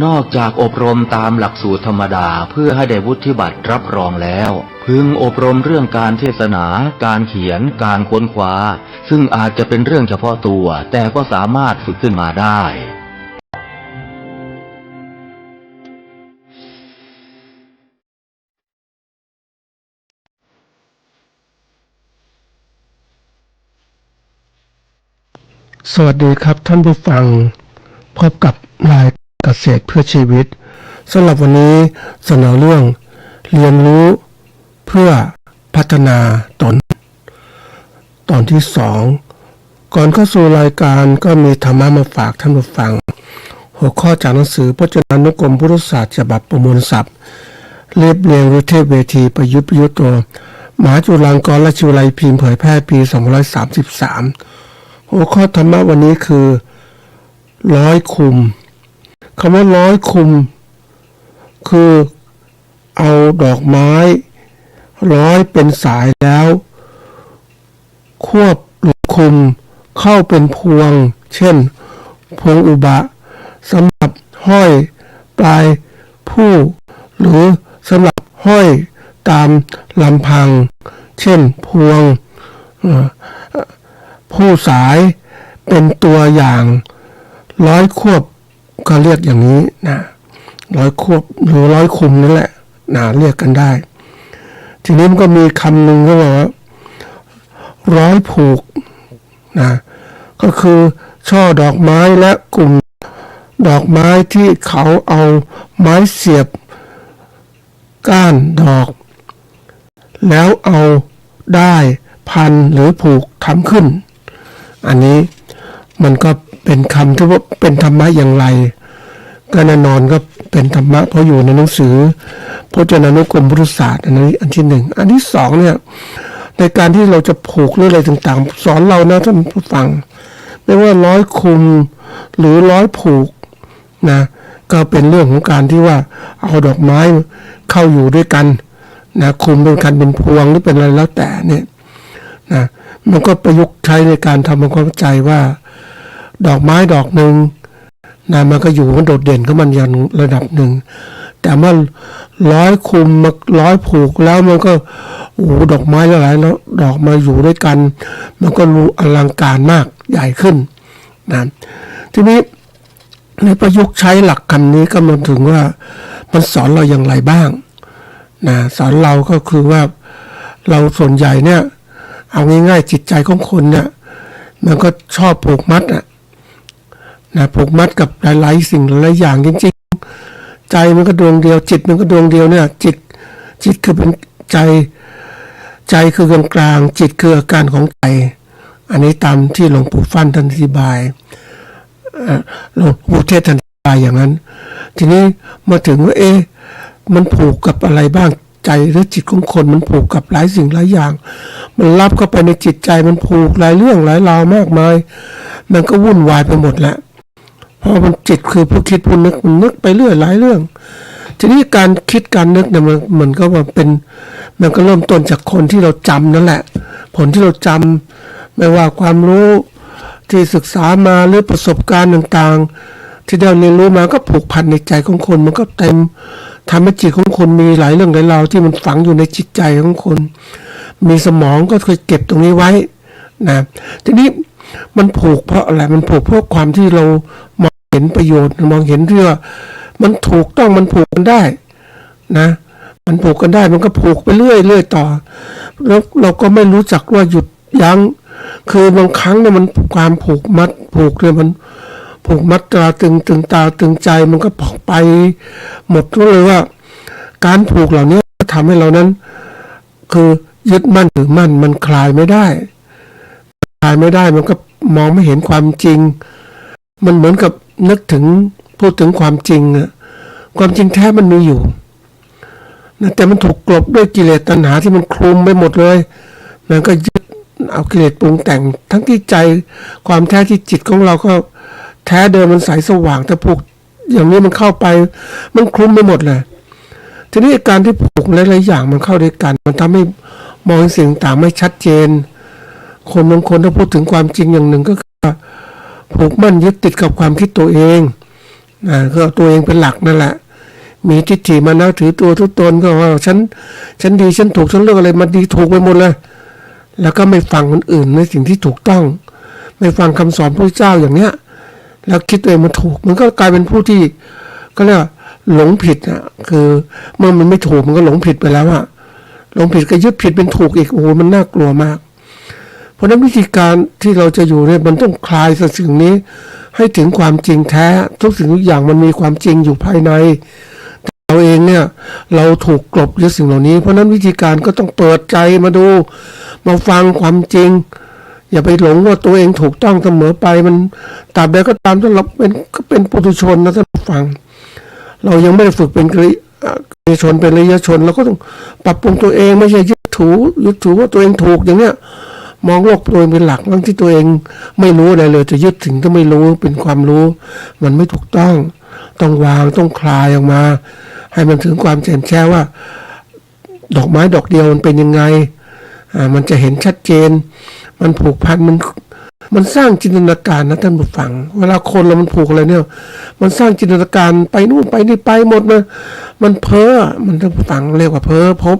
นอกจากอบรมตามหลักสูตรธรรมดาเพื่อให้ได้วุฒิบัตรรับรองแล้วพึงอบรมเรื่องการเทศนาการเขียนการค้นคว้าซึ่งอาจจะเป็นเรื่องเฉพาะตัวแต่ก็สามารถฝึกขึ้นมาได้สวัสดีครับท่านผู้ฟังพบกับรายเกษตรเพื่อชีวิตสำหรับวันนี้เสนอเรื่องเรียนรู้เพื่อพัฒนาตนตอนที่2ก่อนเข้าสู่รายการก็มีธรรมะมาฝากท่านผู้ฟังหัวข้อจากหนังสือพจนานุกรมพุทธศาสตร์ฉบับประมวลศัพท์เรียบเรียงด้วยเทพเวทีประยุทธ์ตัวมหาจุฬาลงกรณราชวิทยาลัยพิมพ์เผยแพร่ปี2533หัวข้อธรรมะวันนี้คือร้อยคุมคำว่าร้อยคุมคือเอาดอกไม้ร้อยเป็นสายแล้วควบหรือคุมเข้าเป็นพวงเช่นพวงอุบะสำหรับห้อยปลายผู้หรือสำหรับห้อยตามลำพังเช่นพวงผู้สายเป็นตัวอย่างร้อยควบก็เรียกอย่างนี้นะร้อยควบหรือร้อยคุมนั่นแหละนะเรียกกันได้ทีนี้มันก็มีคำหนึ่งก็บอกว่าร้อยผูกนะก็คือช่อดอกไม้และกลุ่มดอกไม้ที่เขาเอาไม้เสียบก้านดอกแล้วเอาได้พันหรือผูกทำขึ้นอันนี้มันก็เป็นคำที่ว่าเป็นธรรมะอย่างไรก็แน่นอนก็เป็นธรรมะเพราะอยู่ในหนังสือพจนานุกรมพุทธศาสตร์อันนี้อันที่1อันที่2เนี่ยในการที่เราจะผูกหรืออะไรต่างๆสอนเรานะท่านผู้ฟังไม่ว่าร้อยคุมหรือร้อยผูกนะก็เป็นเรื่องของการที่ว่าเอาดอกไม้เข้าอยู่ด้วยกันนะคุมเป็นกันเป็นพวงหรือเป็นอะไรแล้วแต่เนี่ยนะมันก็ประยุกต์ใช้ในการทำความเข้าใจว่าดอกไม้ดอกหนึ่งนะมันก็อยู่มันโดดเด่นของมันอย่างระดับหนึ่งแต่เมื่อร้อยคุมมาร้อยผูกแล้วมันก็ดอกไม้หลายแล้วดอกมาอยู่ด้วยกันมันก็รู้อลังการมากใหญ่ขึ้นนะทีนี้ในประยุกต์ใช้หลักคำนี้ก็มันถึงว่ามันสอนเราอย่างไรบ้างนะสอนเราก็คือว่าเราส่วนใหญ่เนี่ยเอาง่ายๆจิตใจของคนเนี่ยมันก็ชอบผูกมัดนะผูกมัดกับหลายๆสิ่งหลายอย่างจริงๆใจมันก็ดวงเดียวจิตมันก็ดวงเดียวเนี่ยจิตคือเป็นใจคือกลางๆจิตคืออาการของใจอันนี้ตามที่หลวงปู่ฟั่นท่านอธิบายหลวงปู่เทศท่านอธิบายอย่างนั้นทีนี้มาถึงว่ามันผูกกับอะไรบ้างใจหรือจิตของคนมันผูกกับหลายสิ่งหลายอย่างมันรับเข้าไปในจิตใจมันผูกหลายเรื่องหลายราวมากมายมันก็วุ่นวายไปหมดแหละเพราะมันจิตคือผู้คิดผู้นึกมันนึกไปเรื่อยหลายเรื่องทีนี้การคิดการนึกเนี่ยมันก็ว่าเป็นมันก็เริ่มต้นจากคนที่เราจำนั่นแหละผลที่เราจำไม่ว่าความรู้ที่ศึกษามาหรือประสบการณ์ต่างๆที่ได้เรียนรู้มาก็ผูกพันในใจของคนมันก็เต็มทำให้จิตของคนมีหลายเรื่องหลายราวที่มันฝังอยู่ในจิตใจของคนมีสมองก็เคยเก็บตรงนี้ไว้นะทีนี้มันผูกเพราะอะไรมันผูกเพราะความที่เรามองเห็นประโยชน์มองเห็นเรื่องมันถูกต้องมันผูกกันได้นะมันผูกกันได้มันก็ผูกไปเรื่อยต่อแล้วเราก็ไม่รู้จักว่าหยุดยั้งคือบางครั้งเนี่ยมันความผูกมัดผูกเนี่ยมันผูกมัดตราตึงตาตึงใจมันก็ไปหมดเลยว่าการผูกเหล่านี้ทำให้เรานั้นคือยึดมั่นถือมั่นมันคลายไม่ได้มันก็มองไม่เห็นความจริงมันเหมือนกับนึกถึงพูดถึงความจริงอะความจริงแท้มันมีอยู่นะแต่มันถูกกลบด้วยกิเลสตัณหาที่มันคลุมไปหมดเลยมันก็ยึดเอากิเลสปรุงแต่งทั้งที่ใจความแท้ที่จิตของเราก็แท้เดิมมันใสสว่างแต่ผูกอย่างนี้มันเข้าไปมันคลุมไปหมดเลยทีนี้การที่ผูกหลายๆอย่างมันเข้าด้วยกันมันทำให้มองสิ่งต่างไม่ชัดเจนคนบางคนถ้าพูดถึงความจริงอย่างหนึ่งก็คือผูกมั่นยึดติดกับความคิดตัวเอง ก็ตัวเองเป็นหลักนั่นแหละมีทิฏฐิมานะถือตัวทุกตนก็ว่าฉันดีฉันถูกฉันเลือกอะไรมันดีถูกไปหมดเลยแล้วก็ไม่ฟังคนอื่นในสิ่งที่ถูกต้องไม่ฟังคำสอนพระเจ้าอย่างเนี้ยแล้วคิดตัวเองมันถูกมันก็กลายเป็นผู้ที่ก็เรียกว่าหลงผิดอ่ะคือเมื่อมันไม่ถูกมันก็หลงผิดไปแล้วอ่ะหลงผิดก็ยึดผิดเป็นถูกอีกโอ้โหมันน่ากลัวมากเพราะนั้นวิธีการที่เราจะอยู่เนี่ยมันต้องคลายสิ่งนี้ให้ถึงความจริงแท้ทุกสิ่งทุกอย่างมันมีความจริงอยู่ภายในเราเองเนี่ยเราถูกกลบด้วยสิ่งเหล่านี้เพราะนั้นวิธีการก็ต้องเปิดใจมาดูมาฟังความจริงอย่าไปหลงว่าตัวเองถูกต้องเสมอไปมันตราบใดก็ตามที่เราเป็นปุถุชนนะท่านผู้ฟังเรายังไม่ได้ฝึกเป็นกริยชนเป็นระยะชนเราก็ต้องปรับปรุงตัวเองไม่ใช่ยึดถือว่าตัวเองถูกอย่างเนี้ยมองโลกตัวเองเป็นหลักทั้งที่ตัวเองไม่รู้อะไรเลยจะยึดถึงก็ไม่รู้เป็นความรู้มันไม่ถูกต้องวางต้องคลายออกมาให้มันถึงความแจ่มแจ้งว่าดอกไม้ดอกเดียวมันเป็นยังไงมันจะเห็นชัดเจนมันผูกพันมันสร้างจินตนาการนะท่านผู้ฟังเวลาคนเรามันผูกอะไรเนี่ยมันสร้างจินตนาการไปนู่นไปนี่ไปหมดมันเพ้อมันท่านผู้ฟังเรียกว่าเพ้อพบ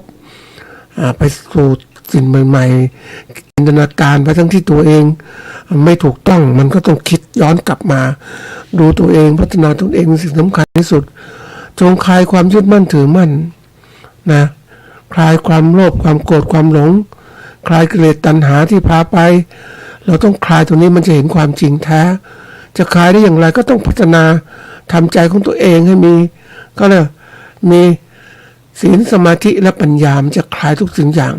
ไปสู่สิ่งใหม่ๆจินตนาการไปทั้งที่ตัวเองไม่ถูกต้องมันก็ต้องคิดย้อนกลับมาดูตัวเองพัฒนาตัวเองเป็นสิ่งสำคัญที่สุดจงคลายความยึดมั่นถือมั่นนะคลายความโลภความโกรธความหลงคลายกิเลสตัณหาที่พาไปเราต้องคลายตรงนี้มันจะเห็นความจริงแท้จะคลายได้อย่างไรก็ต้องพัฒนาทำใจของตัวเองให้มีก็เลยมีศีลสมาธิและปัญญามจะคลายทุกสิ่งอย่าง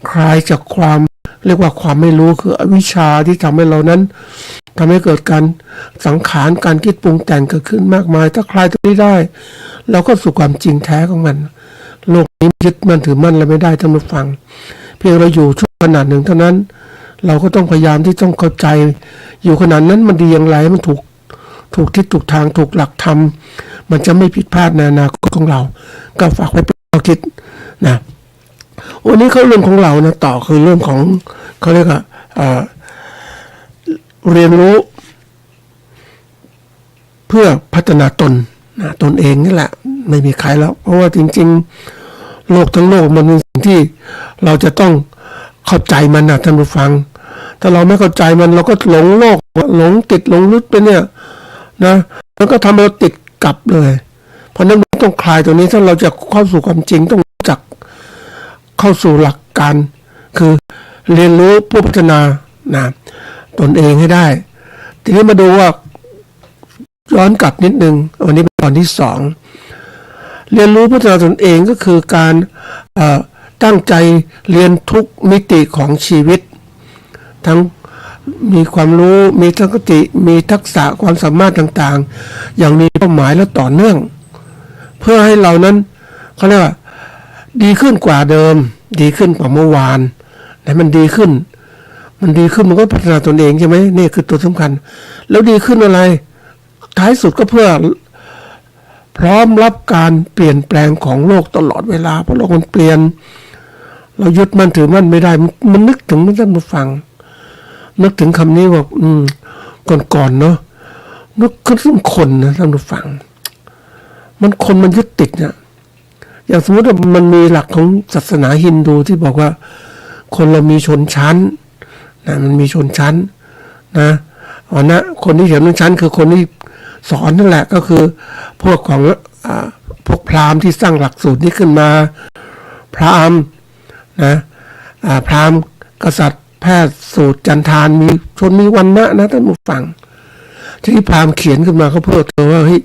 คลายจากความเรียกว่าความไม่รู้คืออวิชชาที่ทำให้เรานั้นทำให้เกิดการสังขารการคิดปรุงแต่งเกิดขึ้นมากมายถ้าคลายตรงนี้ได้เราก็สู่ความจริงแท้ของมันโลกนี้ยึดมั่นถือมั่นอะไรไม่ได้ท่านผู้ฟังเพียงเราอยู่ช่วงขนาดหนึ่งเท่านั้นเราก็ต้องพยายามที่ต้องเข้าใจอยู่ขนาดนั้นมันดีอย่างไรมันถูกทิศถูกทางถูกหลักธรรมมันจะไม่ผิดพลาดในอนาคตของเราก็ฝากไว้เป็นข้อคิดนะวันนี้เขาเรื่องของเรานะต่อคือเรื่องของเขาเรียกว่าเรียนรู้เพื่อพัฒนาตนเองนี่แหละไม่มีใครแล้วเพราะว่าจริงๆโลกทั้งโลกมันเป็นสิ่งที่เราจะต้องเข้าใจมันนะท่านผู้ฟังถ้าเราไม่เข้าใจมันเราก็หลงโลกหลงติดหลงลึกไปเนี่ยนะมันก็ทำให้เราติดกลับเลยเพราะนั้นต้องคลายตัวนี้ถ้าเราจะเข้าสู่ความจริงต้องรู้จักเข้าสู่หลักการคือเรียนรู้เพื่อพัฒนาตนเองให้ได้ทีนี้มาดูว่าย้อนกลับนิดนึงวันนี้เป็นตอนที่2เรียนรู้พัฒนาตนเองก็คือการตั้งใจเรียนทุกมิติของชีวิตทั้งมีความรู้มีทักษะมีทักษะความสามารถต่างๆอย่างมีเป้าหมายและต่อเนื่องเพื่อให้เรานั้นเขาเรียกว่าดีขึ้นกว่าเดิมดีขึ้นกว่าเมื่อวานแต่มันดีขึ้นมันก็พัฒนาตนเองใช่ไหมนี่คือตัวสำคัญแล้วดีขึ้นอะไรท้ายสุดก็เพื่อพร้อมรับการเปลี่ยนแปลงของโลกตลอดเวลาเพราะโลกมันเปลี่ยนเรายึดมั่นถือมั่นไม่ได้มันนึกถึงท่านผู้ฟังนึกถึงคำนี้ว่าก่อนเนาะนึกถึงคนนะท่านผู้ฟังมันยึดติดเนี่ยอย่างสมมติว่ามันมีหลักของศาสนาฮินดูที่บอกว่าคนเรามีชนชั้นนะมันมีชนชั้นนะคนที่เห็นชนชั้นคือคนที่สอนนั่นแหละก็คือพวกพราหมณ์ที่สร้างหลักสูตรนี้ขึ้นมาพราหมณ์นะพราหมณ์กษัตริย์แพทย์สูตรจันทานมีชนมีวรรณะนะท่านผู้ฟังที่พราหมณ์เขียนขึ้นมาเขาเพื่อเธอว่าเฮ้ย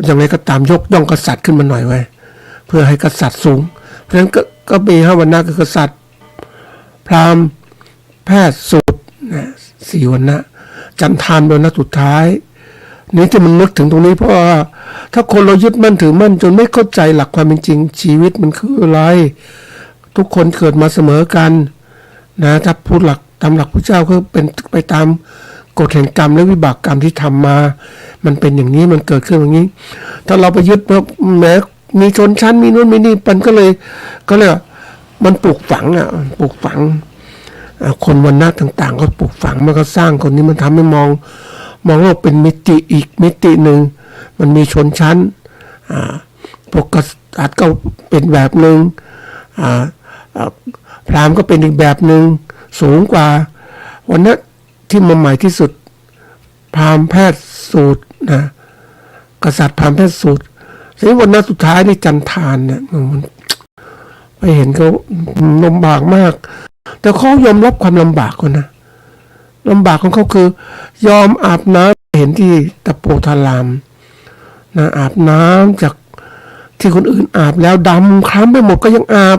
ยังไงก็ตามยกย่องกษัตริย์ขึ้นมาหน่อยไว้เพื่อให้กษัตริย์สูงเพราะฉะนั้นก็มี5วรรณะคือกษัตริย์พราหมณ์แพทย์สูตร4วรรณะจันทานเป็นวรรณะสุดท้ายนี่ที่มันนึกถึงตรงนี้เพราะว่าถ้าคนเรายึดมั่นถือมั่นจนไม่เข้าใจหลักความเป็นจริงชีวิตมันคืออะไรทุกคนเกิดมาเสมอกันนะถ้าพูดหลักตามหลักพระเจ้าก็เป็นไปตามกฎแห่งกรรมและวิบากกรรมที่ทำมามันเป็นอย่างนี้มันเกิดขึ้นอย่างนี้ถ้าเราไปยึดว่าแม้มีชนชั้นมีนู่นมีนี่มันก็เลยมันปลูกฝังคนวรรณะต่างๆก็ปลูกฝังมันก็สร้างคนนี้มันทำให้มองโลกเป็นมิติอีกมิติหนึ่ง มันมีชนชั้นพวกกษัตริย์ก็เป็นแบบหนึ่งพราหมณ์ก็เป็นอีกแบบหนึ่งสูงกว่าวันนั้นที่มาใหม่ที่สุดพราหมณ์แพทย์สูตรนะกษัตริย์พราหมณ์แพทย์สูตรทีนี้วันนั้นสุดท้ายนี่จันทานเนี่ยมันไปเห็นเขาลำบากมากแต่เขายอมรับความลำบากคนนะลำบากของเขาคือยอมอาบน้ำเห็นที่ตะโพธารามนะอาบน้ำจากที่คนอื่นอาบแล้วดำคล้ำไปหมดก็ยังอาบ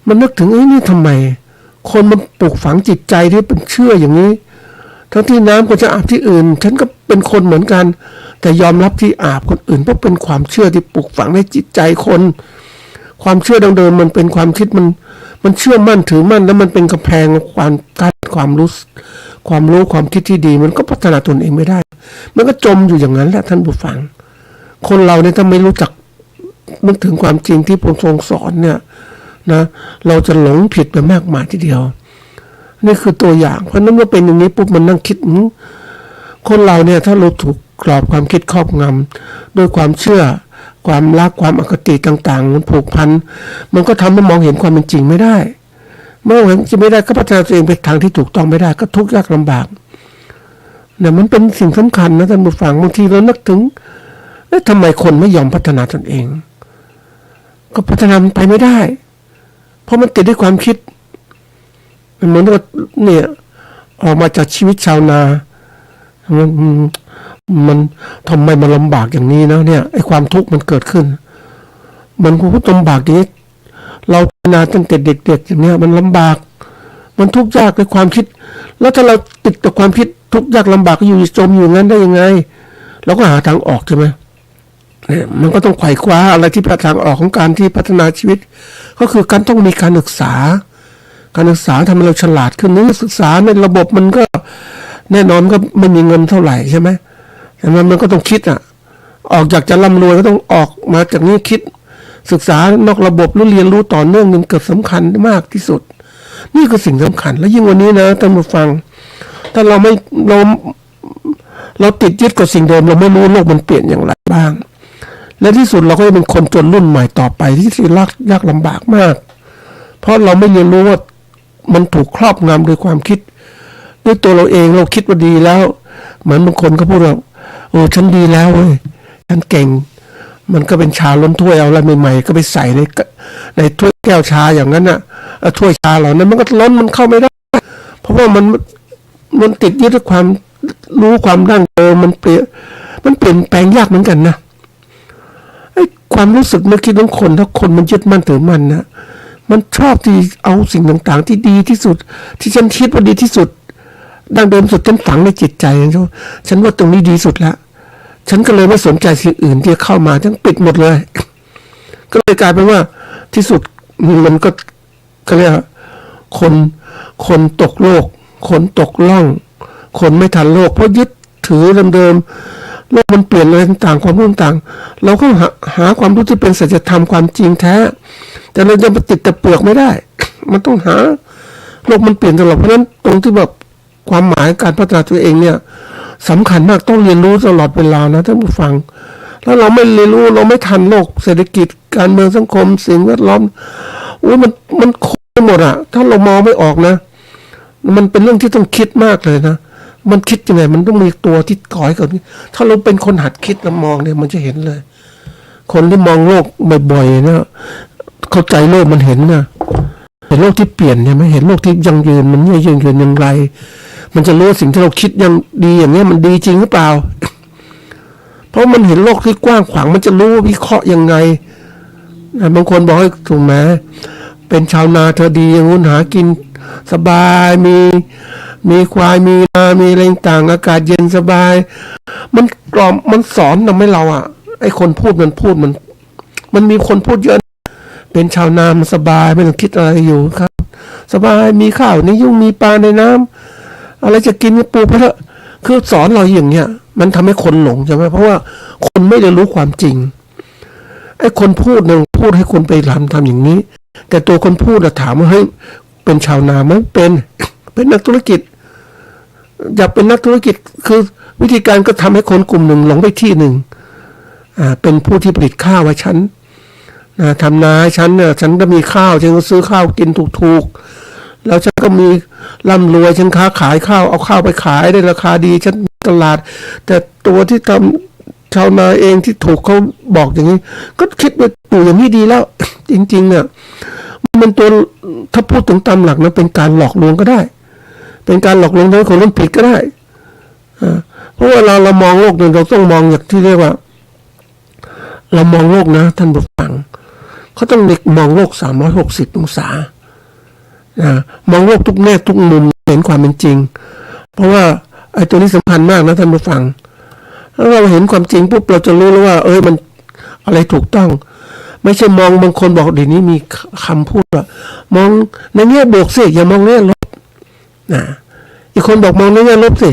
มันนึกถึงนี่ทำไมคนมันปลูกฝังจิตใจที่เป็นเชื่ออย่างนี้ทั้งที่น้ำก็จะอาบที่อื่นฉันก็เป็นคนเหมือนกันแต่ยอมรับที่อาบคนอื่นเพราะเป็นความเชื่อที่ปลูกฝังในจิตใจคนความเชื่อดังเดิมมันเป็นความคิดมันเชื่อมั่นถือมั่นแล้วมันเป็นกำแพงความกั้นความรู้ความคิดที่ดีมันก็พัฒนาตนเองไม่ได้มันก็จมอยู่อย่างนั้นแหละท่านผู้ฟังคนเราเนี่ยถ้าไม่รู้จักนึกถึงความจริงที่พระทรงสอนเนี่ยนะเราจะหลงผิดไปมากมายทีเดียวนี่คือตัวอย่างเพราะนั้นเมื่อเป็นอย่างนี้ปุ๊บมันนั่งคิดคนเราเนี่ยถ้าเราถูกกรอบความคิดครอบงำด้วยความเชื่อความรักความอคติต่างๆมันผูกพันมันก็ทำให้มองเห็นความเป็นจริงไม่ได้เมื่อเห็นจริงไม่ได้ก็พัฒนาตัวเองไปทางที่ถูกต้องไม่ได้ก็ทุกข์ยากลำบากเนี่ยมันเป็นสิ่งสำคัญนะท่านผู้ฟังบางทีเรานึกถึงทำไมคนไม่ยอมพัฒนาตนเองก็พัฒนามันไปไม่ได้เพราะมันติดด้วยความคิดมันเหมือนว่าเนี่ยออกมาจากชีวิตชาวนามันทำไมมันลำบากอย่างนี้นะเนี่ยไอ้ความทุกข์มันเกิดขึ้นมันผู้ลำบากอย่างนี้เรานาตั้งแต่เด็กๆอย่างเนี้ยมันลำบากมันทุกข์ยากในความคิดแล้วถ้าเราติดกับความคิดทุกข์ยากลำบากอยู่จมอยู่งั้นได้ยังไงเราก็หาทางออกใช่ไหมเนี่ยมันก็ต้องไขว่คว้าอะไรที่เป็นทางออกของการที่พัฒนาชีวิตก็คือการต้องมีการศึกษาทำให้เราฉลาดขึ้นนี่ศึกษาในระบบมันก็แน่นอนก็ไม่มีเงินเท่าไหร่ใช่ไหมแต่มันก็ต้องคิดออกจากจะร่ำรวยก็ต้องออกมาจากนี้คิดศึกษานอกระบบหรือเรียนรู้ต่อเนื่องมันเกิดสำคัญมากที่สุดนี่คือสิ่งสำคัญและยิ่งวันนี้นะท่านผู้ฟังถ้าเราติดยึดกับสิ่งเดิมเราไม่รู้โลกมันเปลี่ยนอย่างไรบ้างและที่สุดเราก็จะเป็นคนจนรุ่นใหม่ต่อไปที่ยากลำบากมากเพราะเราไม่เรียนรู้ว่ามันถูกครอบงำโดยความคิดด้วยตัวเราเองเราคิดว่าดีแล้วเหมือนบางคนก็พูดว่าโอ้ฉันดีแล้วเว้ยฉันเก่งมันก็เป็นชาล้นถ้วยเอาอะไรใหม่ๆก็ไปใส่ในถ้วยแก้วชาอย่างนั้นน่ะถ้วยชาเหล่านั้นมันก็ล้นมันเข้าไม่ได้เพราะว่ามันติดยึดด้วยความรู้ความดั้งเดิมมันเปลี่ยนแปลงยากเหมือนกันนะไอ้ความรู้สึกนึกคิดของคนถ้าคนมันยึดมั่นถือมั่นนะมันชอบที่เอาสิ่งต่างๆที่ดีที่สุดที่ฉันคิดว่าดีที่สุดดั้งเดิมสุดฉันฝังในจิตใจฉันว่าตรงนี้ดีสุดแล้วฉันก็เลยไม่สนใจสิ่งอื่นที่เข้ามาฉันปิดหมดเลยก็เลยกลายเป็นว่าที่สุดมันก็เรียกคนตกโลกคนตกล่องคนไม่ทันโลกเพราะยึดถือเดิมๆโลกมันเปลี่ยนอะไรต่างๆความรู้ต่างเราก็หาความรู้ที่เป็นสัจธรรมความจริงแท้แต่เราจะมาติดแต่เปลือกไม่ได้มันต้องหาโลกมันเปลี่ยนตลอดเพราะฉะนั้นตรงที่แบบความหมายการพัฒนาตัวเองเนี่ยสำคัญมากต้องเรียนรู้ตลอดเวลานะท่านผู้ฟังถ้าเราไม่เรียนรู้เราไม่ทันโลกเศรษฐกิจการเมืองสังคมสิ่งแวดล้อมมันโคตรหมดอ่ะถ้าเรามองไม่ออกนะมันเป็นเรื่องที่ต้องคิดมากเลยนะมันคิดยังไงมันต้องมีตัวที่ก่อให้เกิดถ้าเราเป็นคนหัดคิดแล้วมองเนี่ยมันจะเห็นเลยคนที่มองโลกบ่อยๆนะเข้าใจโลกมันเห็นนะเห็นโลกที่เปลี่ยนใช่ไหมเห็นโลกที่ยั่งยืนมันยั่งยืนอย่างไรมันจะรู้สิ่งที่เราคิดยังดีอย่างนี้มันดีจริงหรือเปล่าเพราะมันเห็นโลกที่กว้างขวางมันจะรู้วิเคราะห์ยังไงบางคนบอกให้ถูกไหมเป็นชาวนาเธอดีอย่างงู้นหากินสบายมีควายมีนามีอะไรต่างอากาศเย็นสบายมันกล่อมมันสอนทำให้เราไอ้คนพูดมันมีคนพูดเยอะเป็นชาวนามันสบายไม่ต้องคิดอะไรอยู่ครับสบายมีข้าวในยุ่งมีปลาในน้ำอะไรจะกินก็ปลูกไปเถอะคือสอนเราอย่างเงี้ยมันทำให้คนหลงใช่ไหมเพราะว่าคนไม่ได้รู้ความจริงไอ้คนพูดเนี่ยพูดให้คนไปทำอย่างนี้แต่ตัวคนพูดถามว่าเฮ้ยเป็นชาวนาไหมเป็นนักธุรกิจอยากเป็นนักธุรกิจคือ วิธีการก็ทำให้คนกลุ่มหนึ่งหลงไปที่หนึ่งเป็นผู้ที่ผลิตข้าวว่าฉันทำนาฉันเนี่ยฉันก็มีข้าวฉันก็ซื้อข้าวกินถูกๆแล้วฉันก็มีร่ำรวยฉันค้าขายข้าวเอาข้าวไปขายได้ราคาดีฉันมีตลาดแต่ตัวที่ทำชาวนาเองที่ถูกเขาบอกอย่างนี้ก็คิดว่าอยู่อย่างนี้ดีแล้ว จริงๆเนี่ยมันตัวถ้าพูดถึงตามหลักนะเป็นการหลอกลวงก็ได้เป็นการหลอกลวงทำให้คนเล่นผิดก็ได้เพราะว่าเรามองโลกเนี่ยเราต้องมองอย่างที่เรียกว่าเรามองโลกนะท่านผู้ฟังเขาต้องมองโลก360องศามองโลกทุกแง่ทุกมุมเห็นความเป็นจริงเพราะว่าไอ้ตัวนี้สำคัญมากนะท่านผู้ฟังแล้วเราเห็นความจริงปุ๊บเราจะรู้แล้วว่ามันอะไรถูกต้องไม่ใช่มองบางคนบอกเดี๋ยวนี้มีคำพูดว่ามองในแง่บวกสิอย่ามองในแง่ลบอีกคนบอกมองในแง่ลบสิ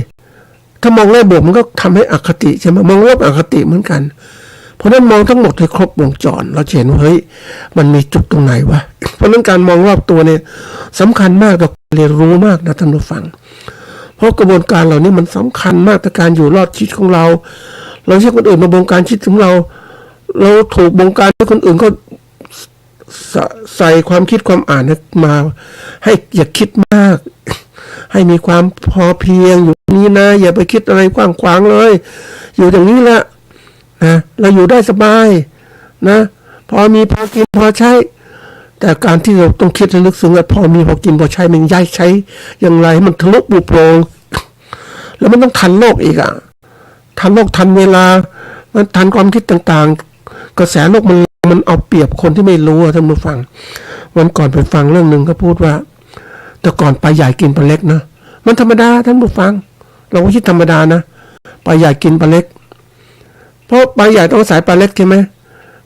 ถ้ามองแง่บวกมันก็ทำให้อคติใช่ไหมมองลบอคติเหมือนกันเพราะนั้นมองทั้งหมดให้ครบวงจรเราเห็นว่ามันมีจุดตรงไหนวะเพราะนั้นการมองรอบตัวเนี่ยสำคัญมากต่อการเรียนรู้มากนะท่านผู้ฟังเพราะกระบวนการเหล่านี้มันสำคัญมากต่อการอยู่รอดชีวิตของเราใช้คนอื่นมาบงการชีวิตของเราถูกบงการให้คนอื่นก็ใส่ความคิดความอ่านมาให้อย่าคิดมากให้มีความพอเพียงอยู่นี้นะอย่าไปคิดอะไรกว้างขวางเลยอยู่อย่างนี้แหละนะเราอยู่ได้สบายนะพอมีพอกินพอใช้แต่การที่เราต้องคิดและลึกซึ้งว่าพอมีพอกินพอใช้มันย้ายใช้อย่างไรมันทะลุปุโปร่งแล้วมันต้องทันโลกอีกทันโลกทันเวลามันทันความคิดต่างๆกระแสโลกมันเอาเปรียบคนที่ไม่รู้ท่านผู้ฟังวันก่อนไปฟังเรื่องหนึ่งก็พูดว่าแต่ก่อนปลาใหญ่กินปลาเล็กนะมันธรรมดาท่านผู้ฟังเราก็คิดธรรมดานะปลาใหญ่กินปลาเล็กเพราะปลาใหญ่ต้องอาศัยปลาเล็กใช่ไหม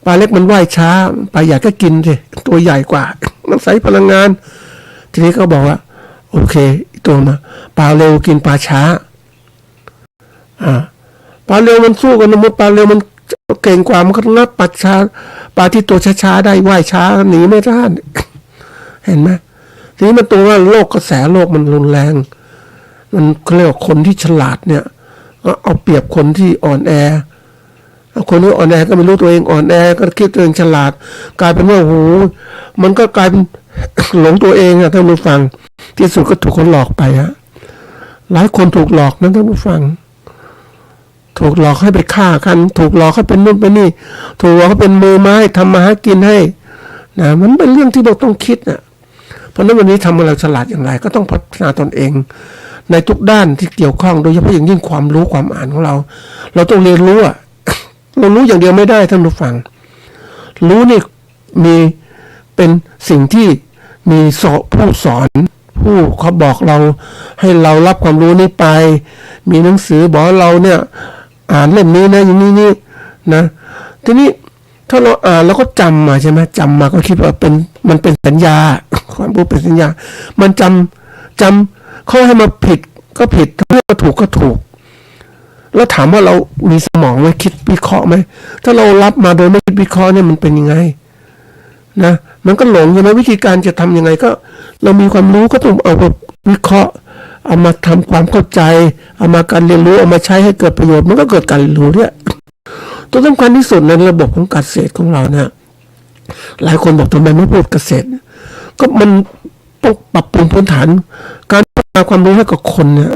ปลาเล็กมันว่ายช้าปลาใหญ่ก็กินสิตัวใหญ่กว่ามันใช้พลังงานทีนี้ก็บอกว่าโอเคตัวมาปลาเร็วกินปลาช้าปลาเร็วมันสู้กันนะปลาเร็วมันเก่งกว่ามันก็งับปลาที่ตัวช้าๆได้ว่ายช้าหนีไม่ทันเห็นไหมทีนี้มันตัวว่าโลกกระแสโลกมันรุนแรงมันเขาเรียกว่าคนที่ฉลาดเนี่ยเอาเปรียบคนที่อ่อนแอคนที่อ่อนแอก็ไม่รู้ตัวเองอ่อนแอก็คิดตัวเองฉลาดกลายเป็นว่าโอ้โหมันก็กลายเป็น หลงตัวเองท่านผู้ฟังที่สุดก็ถูกคนหลอกไปหลายคนถูกหลอกนะท่านผู้ฟังถูกหลอกให้ไปฆ่ากันถูกหลอกให้เป็นนู่นเป็นนี่ถูกหลอกให้เป็นมือไม้ทำมาหากินให้นะมันเป็นเรื่องที่เราต้องคิดเพราะนั้นวันนี้ทำให้เราฉลาดอย่างไรก็ต้องพัฒนาตนเองในทุกด้านที่เกี่ยวข้องโดยเฉพาะอย่างยิ่งความรู้ความอ่านของเราต้องเรียนรู้เรารู้อย่างเดียวไม่ได้ท่านผู้ฟังรู้นี่มีเป็นสิ่งที่มีผู้สอนผู้เขาบอกเราให้เรารับความรู้นี้ไปมีหนังสือบอกเราเนี่ยอ่านเล่มนี้นะอย่างนี้นี่นะทีนี้ถ้าเราอ่านแล้วก็จำมาใช่ไหมจำมาก็คิดว่ามันเป็นสัญญาความรู้เป็นสัญญามันจำเขาให้มาผิดก็ผิดให้มาถูกก็ถูกแล้วถามว่าเรามีสมองไหมคิดวิเคราะห์ไหมถ้าเรารับมาโดยไม่คิดวิเคราะห์เนี่ยมันเป็นยังไงนะมันก็หลงใช่ไหมวิธีการจะทำยังไงก็เรามีความรู้ก็ต้องเอาไปวิเคราะห์เอามาทำความเข้าใจเอามาการเรียนรู้เอามาใช้ให้เกิดประโยชน์มันก็เกิดการเรียนรู้เนี่ยตัวสำคัญที่สุดในระบบของการเกษตรของเราเนี่ยหลายคนบอกทำไมไม่พูดเกษตรก็มันต้องปรับปรุงพื้นฐานการพัฒนาความรู้ให้กับคนเนี่ย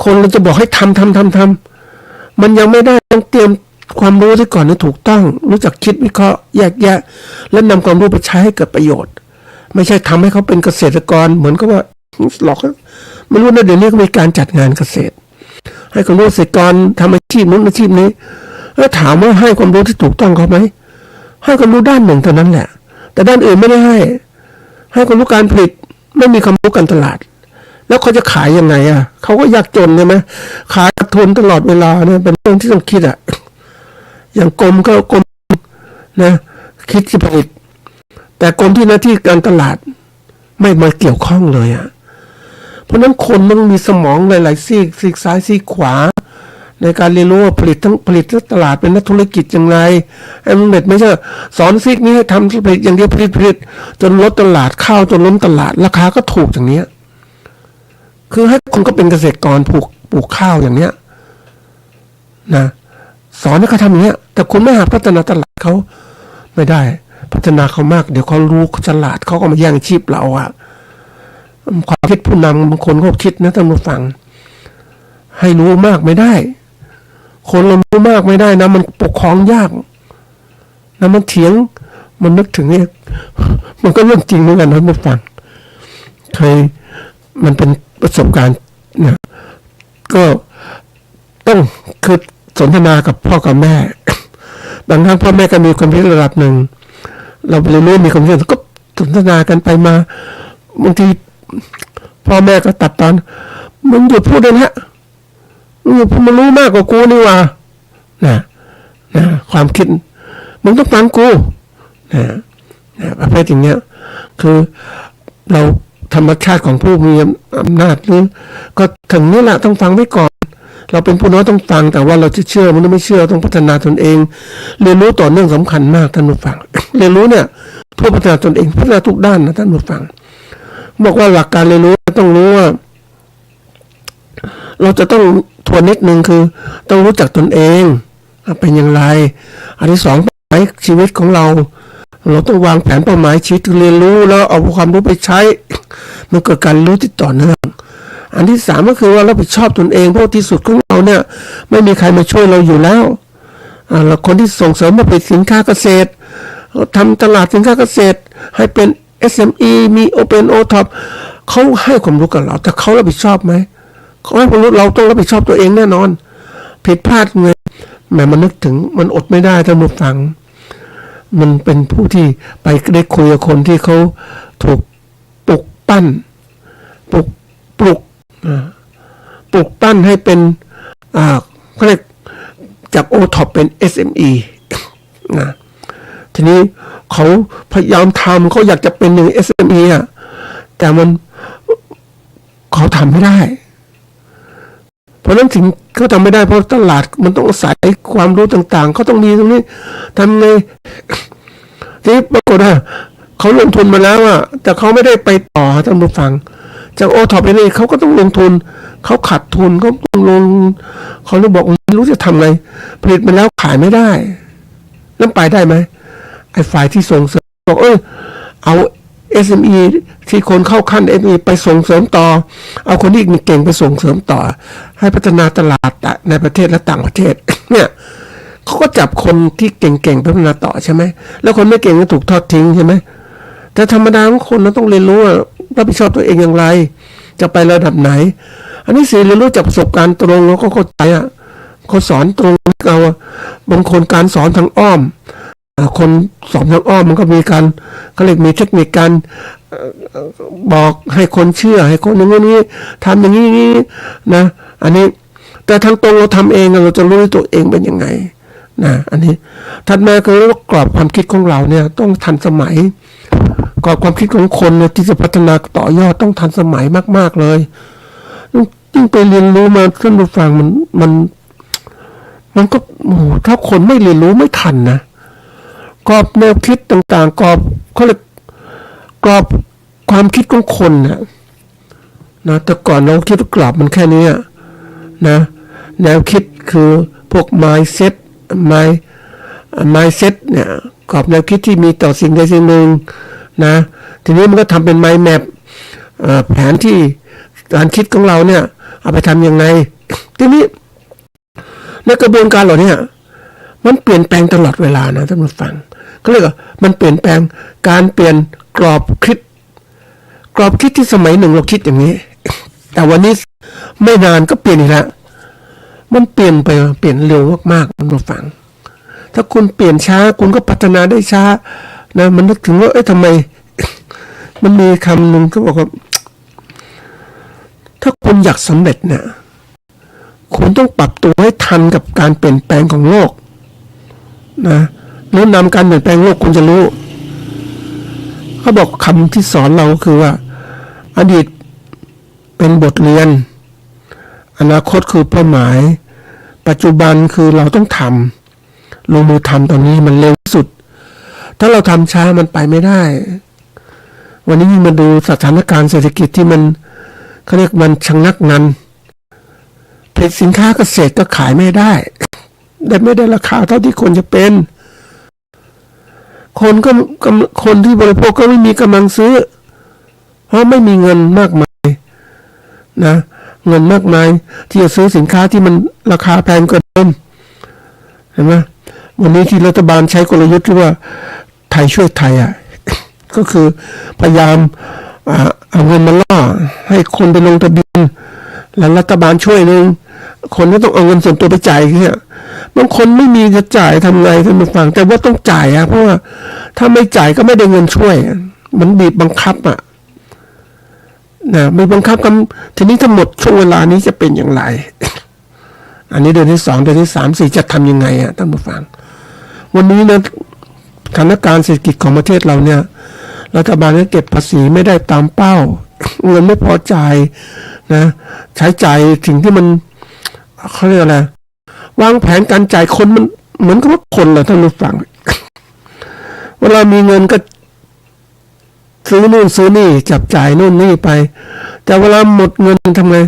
คนเราจะบอกให้ทำมันยังไม่ได้ต้องเตรียมความรู้ที่ก่อนให้ถูกต้องรู้จักคิดวิเคราะห์แยกแยะและนำความรู้ไปใช้ให้เกิดประโยชน์ไม่ใช่ทำให้เขาเป็นเกษตรกรเหมือนกับว่าหลอกไม่รู้นะเดี๋ยวนี้ก็มีการจัดงานเกษตรให้ความรู้เกษตรกรทำอาชีพนู้นอาชีพนี้แล้วถามว่าให้ความรู้ที่ถูกต้องเขาไหมให้ความรู้ด้านหนึ่งเท่านั้นแหละแต่ด้านอื่นไม่ได้ให้ความรู้การผลิตไม่มีความรู้การตลาดแล้วเขาจะขายยังไงเขาก็ยากจนใช่ไหมขายขาดทุนตลอดเวลาเนี่ยเป็นเรื่องที่ต้องคิดอย่างกรมก็กรมนะคิดจะผลิตแต่กรมที่หน้าที่การตลาดไม่มาเกี่ยวข้องเลยเพราะนั้นคนต้องมีสมองหลายๆซีกซ้ายซีกขวาในการเรียนรู้ว่าผลิตและตลาดเป็นนักธุรกิจอย่างไรไอ้มันไม่ใช่สอนซีกนี้ให้ทำผลิตอย่างเดียวผลิตจนลดตลาดข้าวจนล้นตลาดราคาก็ถูกอย่างเนี้ยคือให้คนก็เป็นเกษตรกรปลูกข้าวอย่างเนี้ย นะสอนให้เขาทำอย่างเงี้ยแต่คุณไม่หาพัฒนาตลาดเขาไม่ได้พัฒนาเขามากเดี๋ยวเขารู้เขาฉลาดเขาก็มาแย่งชีพเราอะความคิดผู้นำบางคนก็คิดนะท่านผู้ฟังให้รู้มากไม่ได้คนเรารู้มากไม่ได้นะมันปกครองยากนะมันเถียงมันนึกถึงเนี่ยมันก็เรื่องจริงเหมือนกันนะท่านผู้ฟังเคยมันเป็นประสบการณ์นะก็ต้องคือสนทนากับพ่อกับแม่บางครั้งพ่อแม่ก็มีความคิดระดับหนึ่งเราเรียนรู้มีความคิดก็สนทนากันไปมาบางทีพ่อแม่ก็ตัดตอนมึงหยุดพูดเลยนะมึงรู้มากกว่ากูนี่ว่านะความคิดมึงต้องฟังกูนะประเภทอย่างเงี้ยคือเราธรรมชาติของผู้มีอำนาจหรือก็ถึงนี่แหละต้องฟังไว้ก่อนเราเป็นผู้น้อยต้องฟังแต่ว่าเราจะเชื่อมันไม่เชื่อต้องพัฒนาตนเองเรียนรู้ต่อเนื่องสำคัญมากท่านผู้ฟัง เรียนรู้เนี่ยเพื่อพัฒนาตนเองพัฒนาทุกด้านนะท่านผู้ฟังบอกว่าหลักการเรียนรู้ต้องรู้ว่าเราจะต้องทวนนิดนึงคือต้องรู้จักตนเองเป็นอย่างไรอันที่สองเป้าหมายชีวิตของเราต้องวางแผนเป้าหมายชีวิตเรียนรู้แล้วเอาความรู้ไปใช้มันเกิดการรู้ที่ต่อเนื่องอันที่สามก็คือว่าเรารับผิดชอบตนเองเพราะที่สุดของเราเนี่ยไม่มีใครมาช่วยเราอยู่แล้วเราคนที่ส่งเสริมมาผลิตสินค้าเกษตรทำตลาดสินค้าเกษตรให้เป็น SME มี Open OTOP เขาให้ความรู้กับเราแต่เขารับผิดชอบไหมเขาให้ความรู้เราต้องรับผิดชอบตัวเองแน่นอนผิดพลาดไงแม้มันนึกถึงมันอดไม่ได้ท่านผู้ฟังมันเป็นผู้ที่ไปได้คุยกับคนที่เขาถูกปลุกปั้นปลุกปั้นให้เป็นเขาเรียกจาก OTOP เป็น SME นะทีนี้เขาพยายามทำเขาอยากจะเป็นหนึ่ง SME อ่ะแต่มันเขาทำไม่ได้เพราะนั้นสิ่งเขาทำไม่ได้เพราะตลาดมันต้องอาศัยความรู้ต่างๆเขาต้องมีตรงนี้ทำไงที่ปรากฏว่าเขาลงทุนมาแล้วอ่ะแต่เขาไม่ได้ไปต่อท่านผู้ฟังจากโอท็อปนี่เขาก็ต้องลงทุนเขาขาดทุนเขาต้องลงเขาเลยบอกไม่รู้จะทำไงผลิตมาแล้วขายไม่ได้แล้วไปได้ไหมไอ้ฝ่ายที่ส่งเสริมบอกเอา SME ที่คนเข้าขั้น SME ไปส่งเสริมต่อเอาคนที่เก่งไปส่งเสริมต่อให้พัฒนาตลาดในประเทศและต่างประเทศ เนี่ยเขาก็จับคนที่เก่งๆไปพัฒนาต่อใช่ไหมแล้วคนไม่เก่งก็ถูกทอดทิ้งใช่ไหมแต่ธรรมดาของคนเราต้องเรียนรู้รับผิดชอบตัวเองอย่างไรจะไประดับไหนอันนี้สี่เรียนรู้จากประสบการณ์ตรงแล้วก็เข้าใจเขาสอนตรงเราบางคนการสอนทางอ้อมคนสอนทางอ้อมมันก็มีการเขาเรียกมีเทคนิคการบอกให้คนเชื่อให้คนอย่างนี้ทำอย่างนี้นะอันนี้แต่ทางตรงเราทำเองเราจะรู้ตัวเองเป็นยังไงนะอันนี้ถัดมาคือกรอบความคิดของเราเนี่ยต้องทันสมัยกรอบความคิดของคนเนี่ยที่จะพัฒนาต่อยอดต้องทันสมัยมากๆเลยยิ่งไปเรียนรู้มาท่านผู้ฟังมันก็ถ้าคนไม่เรียนรู้ไม่ทันนะกรอบแนวคิดต่างๆกรอบเขาเรียกกรอบความคิดของคนนะแต่ก่อนเราคิดว่ากรอบมันแค่นี้นะแนวคิดคือพวก mindset เนี่ยกรอบแนวคิดที่มีต่อสิ่งใดสิ่งหนึ่งนะทีนี้มันก็ทำเป็น mind map แผนที่การคิดของเราเนี่ยเอาไปทำยังไงทีนี้ในกระบวนการเหล่านี้มันเปลี่ยนแปลงตลอดเวลานะท่านผู้ฟังก็เรียกว่ามันเปลี่ยนแปลงการเปลี่ยนกรอบคิดที่สมัยหนึ่งเราคิดอย่างนี้แต่วันนี้ไม่นานก็เปลี่ยนอีกแล้วมันเปลี่ยนเร็วมากๆท่านผู้ฟังถ้าคุณเปลี่ยนช้าคุณก็พัฒนาได้ช้านะมันนึกถึงว่าทำไมมันมีคำหนึ่งเขาบอกว่าถ้าคุณอยากสำเร็จเนี่ยคุณต้องปรับตัวให้ทันกับการเปลี่ยนแปลงของโลกนะแล้วนำการเปลี่ยนแปลงโลกคุณจะรู้เขาบอกคำที่สอนเราคือว่าอดีตเป็นบทเรียนอนาคตคือเป้าหมายปัจจุบันคือเราต้องทำลงมือทำตอนนี้มันเร็วที่สุดถ้าเราทำช้ามันไปไม่ได้วันนี้มาดูสถานการณ์เศรษฐกิจที่มันเขาเรียกมันชะงักงันผลิตสินค้าเกษตรก็ขายไม่ได้ ได้ไม่ได้ราคาเท่าที่ควรจะเป็นคนที่บริโภคก็ไม่มีกำลังซื้อเพราะไม่มีเงินมากมายนะเงินมากมายที่จะซื้อสินค้าที่มันราคาแพงกว่าเดิมเห็นไหมวันนี้ที่รัฐบาลใช้กลยุทธ์ที่ว่าไทยช่วยไทยก็คือพยายามเอาเงินมาล่อให้คนไปลงทะเบียนแล้วรัฐบาลช่วยนึงคนก็ต้องเอาเงินส่วนตัวไปจ่ายเนี่ยบางคนไม่มีจะจ่ายทำไงท่านผู้ฟังแต่ว่าต้องจ่ายเพราะว่าถ้าไม่จ่ายก็ไม่ได้เงินช่วยมันบีบบังคับนะไม่บังคับกันทีนี้ทั้งหมดช่วงเวลานี้จะเป็นอย่างไร อันนี้เดือนที่2เดือนที่3 4จะทำยังไงท่านผู้ฟังวันนี้นะสถานการณ์เศรษฐกิจของประเทศเราเนี่ยรัฐบาลก็เก็บภาษีไม่ได้ตามเป้าเงินไม่พอจ่ายนะใช้จ่ายสิ่งที่มันเขาเรียกอะไรวางแผนการจ่ายคนมันเหมือนกับว่าคนแหละท่านผู้ฟัง เวลามีเงินก็ซื้อนู่นซื้อนี่จับจ่ายนู่นนี่ไปแต่เวลาหมดเงินทำไง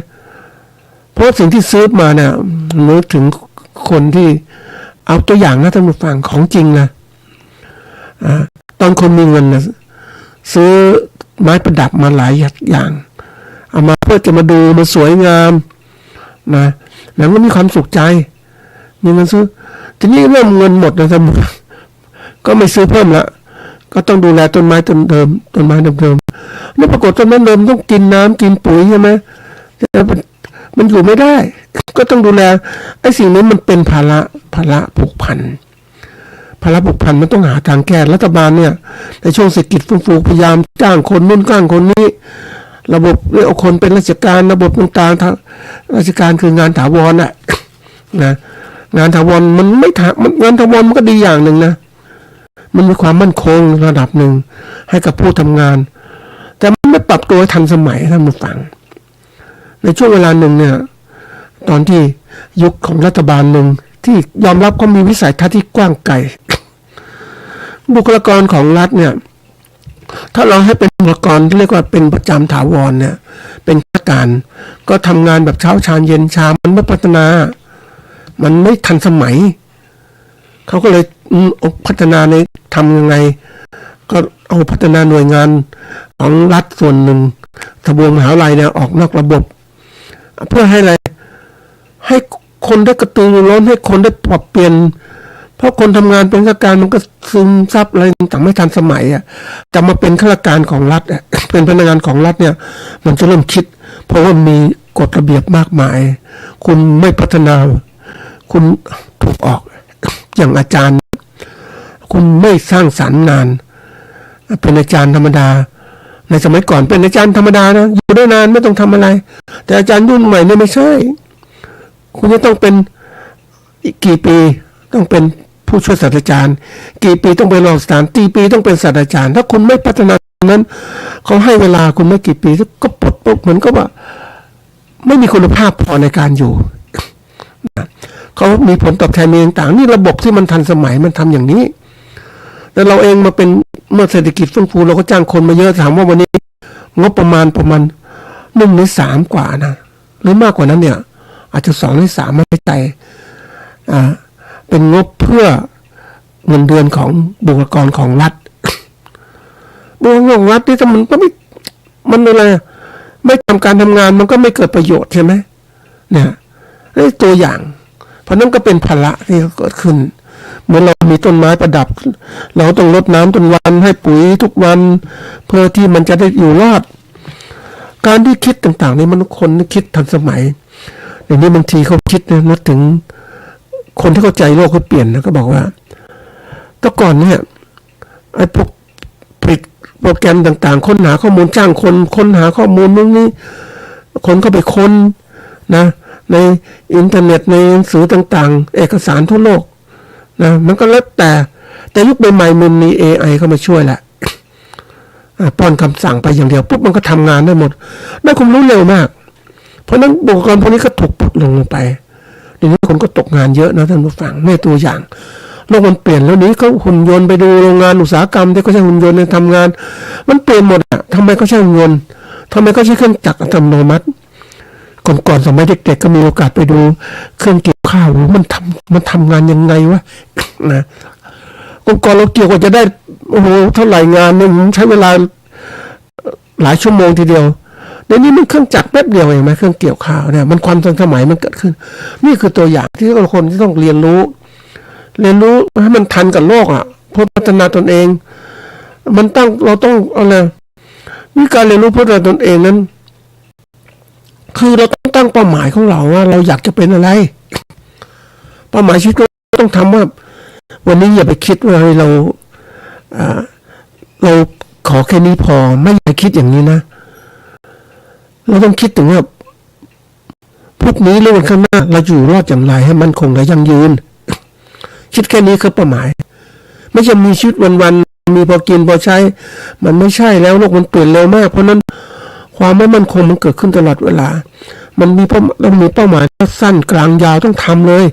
เพราะสิ่งที่ซื้อมาเนี่ยนึกถึงคนที่เอาตัวอย่างนะท่านผู้ฟังของจริงนะตอนคนมีเงินนะซื้อไม้ประดับมาหลายอย่างเอามาเพื่อจะมาดูมันสวยงามนะแล้วก็มีความสุขใจมีเงินซื้อทีนี้เริ่มเงินหมดนะท่านผู้ฟังก็ไม่ซื้อเพิ่มละก็ต้องดูแลต้นไม้เดิมต้นไม้เดิมแล้วปรากฏต้นไม้เดิมต้องกินน้ำกินปุ๋ยใช่ไหมมันอยู่ไม่ได้ก็ต้องดูแลไอ้สิ่งนี้มันเป็นภาระผูกพันมันต้องหาทางแก้รัฐบาลเนี่ยในช่วงเศรษฐกิจฟื้นฟูพยายามจ้างคนนู่นจ้างคนนี้ระบบเอาคนเป็นราชการระบบต่างๆราชการคืองานถาวรนะงานถาวรมันไม่งานถาวรมันก็ดีอย่างหนึ่งนะมันมีความมั่นคงระดับหนึ่งให้กับผู้ทำงานแต่มันไม่ปรับตัวทันสมัยท่านผู้ฟังในช่วงเวลาหนึ่งเนี่ยตอนที่ยุคของรัฐบาลหนึ่งที่ยอมรับเขามีวิสัยทัศน์ที่กว้างไกลบุคลากรของรัฐเนี่ยถ้าเราให้เป็นบุคลากรที่เรียกว่าเป็นประจำถาวรเนี่ยเป็นข้าราชการก็ทำงานแบบเช้าชามเย็นชามมันไม่พัฒนามันไม่ทันสมัยเขาก็เลยพัฒนาในทำยังไงก็เอาพัฒนาหน่วยงานของรัฐส่วนหนึ่งทบวงมหาวิทยาลัยเนี่ยออกนอกระบบเพื่อให้อะไรให้คนได้กระตือรือร้นให้คนได้ปรับเปลี่ยนเพราะคนทำงานเป็นข้าราชการมันก็ซึมซับอะไรต่างไม่ทันสมัยจะมาเป็นข้าราชการของรัฐเป็นพนักงานของรัฐเนี่ยมันจะเริ่มคิดเพราะว่ามีกฎระเบียบมากมายคุณไม่พัฒนาคุณถูกออกอย่างอาจารย์คุณไม่สร้างสรรค์งานเป็นอาจารย์ธรรมดาในสมัยก่อนเป็นอาจารย์ธรรมดานะอยู่ได้นานไม่ต้องทำอะไรแต่อาจารย์รุ่นใหม่เนี่ยไม่ใช่คุณจะต้องเป็นอีกกี่ปีต้องเป็นผู้ช่วยศาสตราจารย์กี่ปีต้องเป็นรองศาสตราจารย์กี่ปีต้องเป็นศาสตราจารย์ถ้าคุณไม่พัฒนานั้นเขาให้เวลาคุณไม่กี่ปีก็ปลดปุ๊บเหมือนกับว่าไม่มีคุณภาพพอในการอยู่เขามีผลตอบแทนมีต่างๆนี่ระบบที่มันทันสมัยมันทำอย่างนี้แต่เราเองมาเป็นเมื่อเศรษฐกิจเฟื่องฟูเราก็จ้างคนมาเยอะถามว่าวันนี้งบประมาณ1 ใน 3กว่านะหรือมากกว่านั้นเนี่ยอาจจะ2 ใน 3ไม่ใจเป็นงบเพื่อเงินเดือนของบุคลากรของรัฐบุคลากรของรัฐที่มันก็ไม่มันอะไรไม่ทำการทำงานมันก็ไม่เกิดประโยชน์ใช่ไหมเนี่ยนี่ตัวอย่างเพราะนั้นก็เป็นภาระที่เกิดขึ้นเหมือนเรามีต้นไม้ประดับเราต้องรดน้ำทุกวันให้ปุ๋ยทุกวันเพื่อที่มันจะได้อยู่รอดการที่คิดต่างๆนี่มันคนที่คิดทันสมัยอย่างนี้บางทีเขาคิดนะนึกถึงคนที่เข้าใจโลกเขาเปลี่ยนนะก็บอกว่าแต่ก่อนเนี่ยไอ้พวกผลิตโปรแกรมต่างๆค้นหาข้อมูลจ้างคนค้นหาข้อมูลนู่นนี่คนก็ไปค้นนะในอินเทอร์เน็ตในหนังสือต่างๆเอกสารทั่วโลกนะมันก็แล้วแต่ยุคใหม่ๆมันมี AI เข้ามาช่วยแหละป้อนคำสั่งไปอย่างเดียวปุ๊บมันก็ทำงานได้หมดได้ความรู้เร็วมากเพราะนั้นบุคลากรพวกนี้ก็ถูกปลดลงไปเดี๋ยวนี้คนก็ตกงานเยอะนะท่านผู้ฟังในตัวอย่างโลกมันเปลี่ยนแล้วนี้เขาหุ่นยนต์ไปดูโรงงานอุตสาหกรรมที่เขาใช้หุ่นยนต์ในทำงานมันเปลี่ยนหมดทำไมเขาใช้หุ่นยนต์ทำไมเขาใช้เครื่องจักรอัตโนมัติ ก่อนสมัยเด็กๆก็มีโอกาสไปดูเครื่องเกี่ยวข้าวมันทำงานยังไงวะนะก่อนเราเกี่ยวกว่าจะได้โอ้โหเท่าไหร่งานเนี่ยใช้เวลาหลายชั่วโมงทีเดียวเดี๋ยวนี้มันเครื่องจักรแป๊บเดียวเองไหมเครื่องเกี่ยวข้าวเนี่ยมันความทันสมัยมันเกิดขึ้นนี่คือตัวอย่างที่คนที่ต้องเรียนรู้ให้มันทันกับโลกอ่ะเพื่อพัฒนาตนเองเราต้องอะไรวิธีการเรียนรู้เพื่อพัฒนาตนเองนั้นคือเราต้องตั้งเป้าหมายของเราว่าเราอยากจะเป็นอะไรเป้าหมายชีวิตก็ต้องทำว่าวันนี้อย่าไปคิดว่าเราขอแค่นี้พอไม่อยากคิดอย่างนี้นะเราต้องคิดถึงว่าพวกนี้เรื่องข้างหน้าเราอยู่รอดอย่างไรให้มันคงและยั่งยืนคิดแค่นี้คือเป้าหมายไม่ใช่มีชีวิตวันๆมีพอกินพอใช้มันไม่ใช่แล้วโลกมันเปลี่ยนเร็วมากเพราะนั้นความไม่มั่นคงมันเกิดขึ้นตลอดเวลามันมีต้องมีเป้าหมายสั้นกลางยาวต้องทำเลย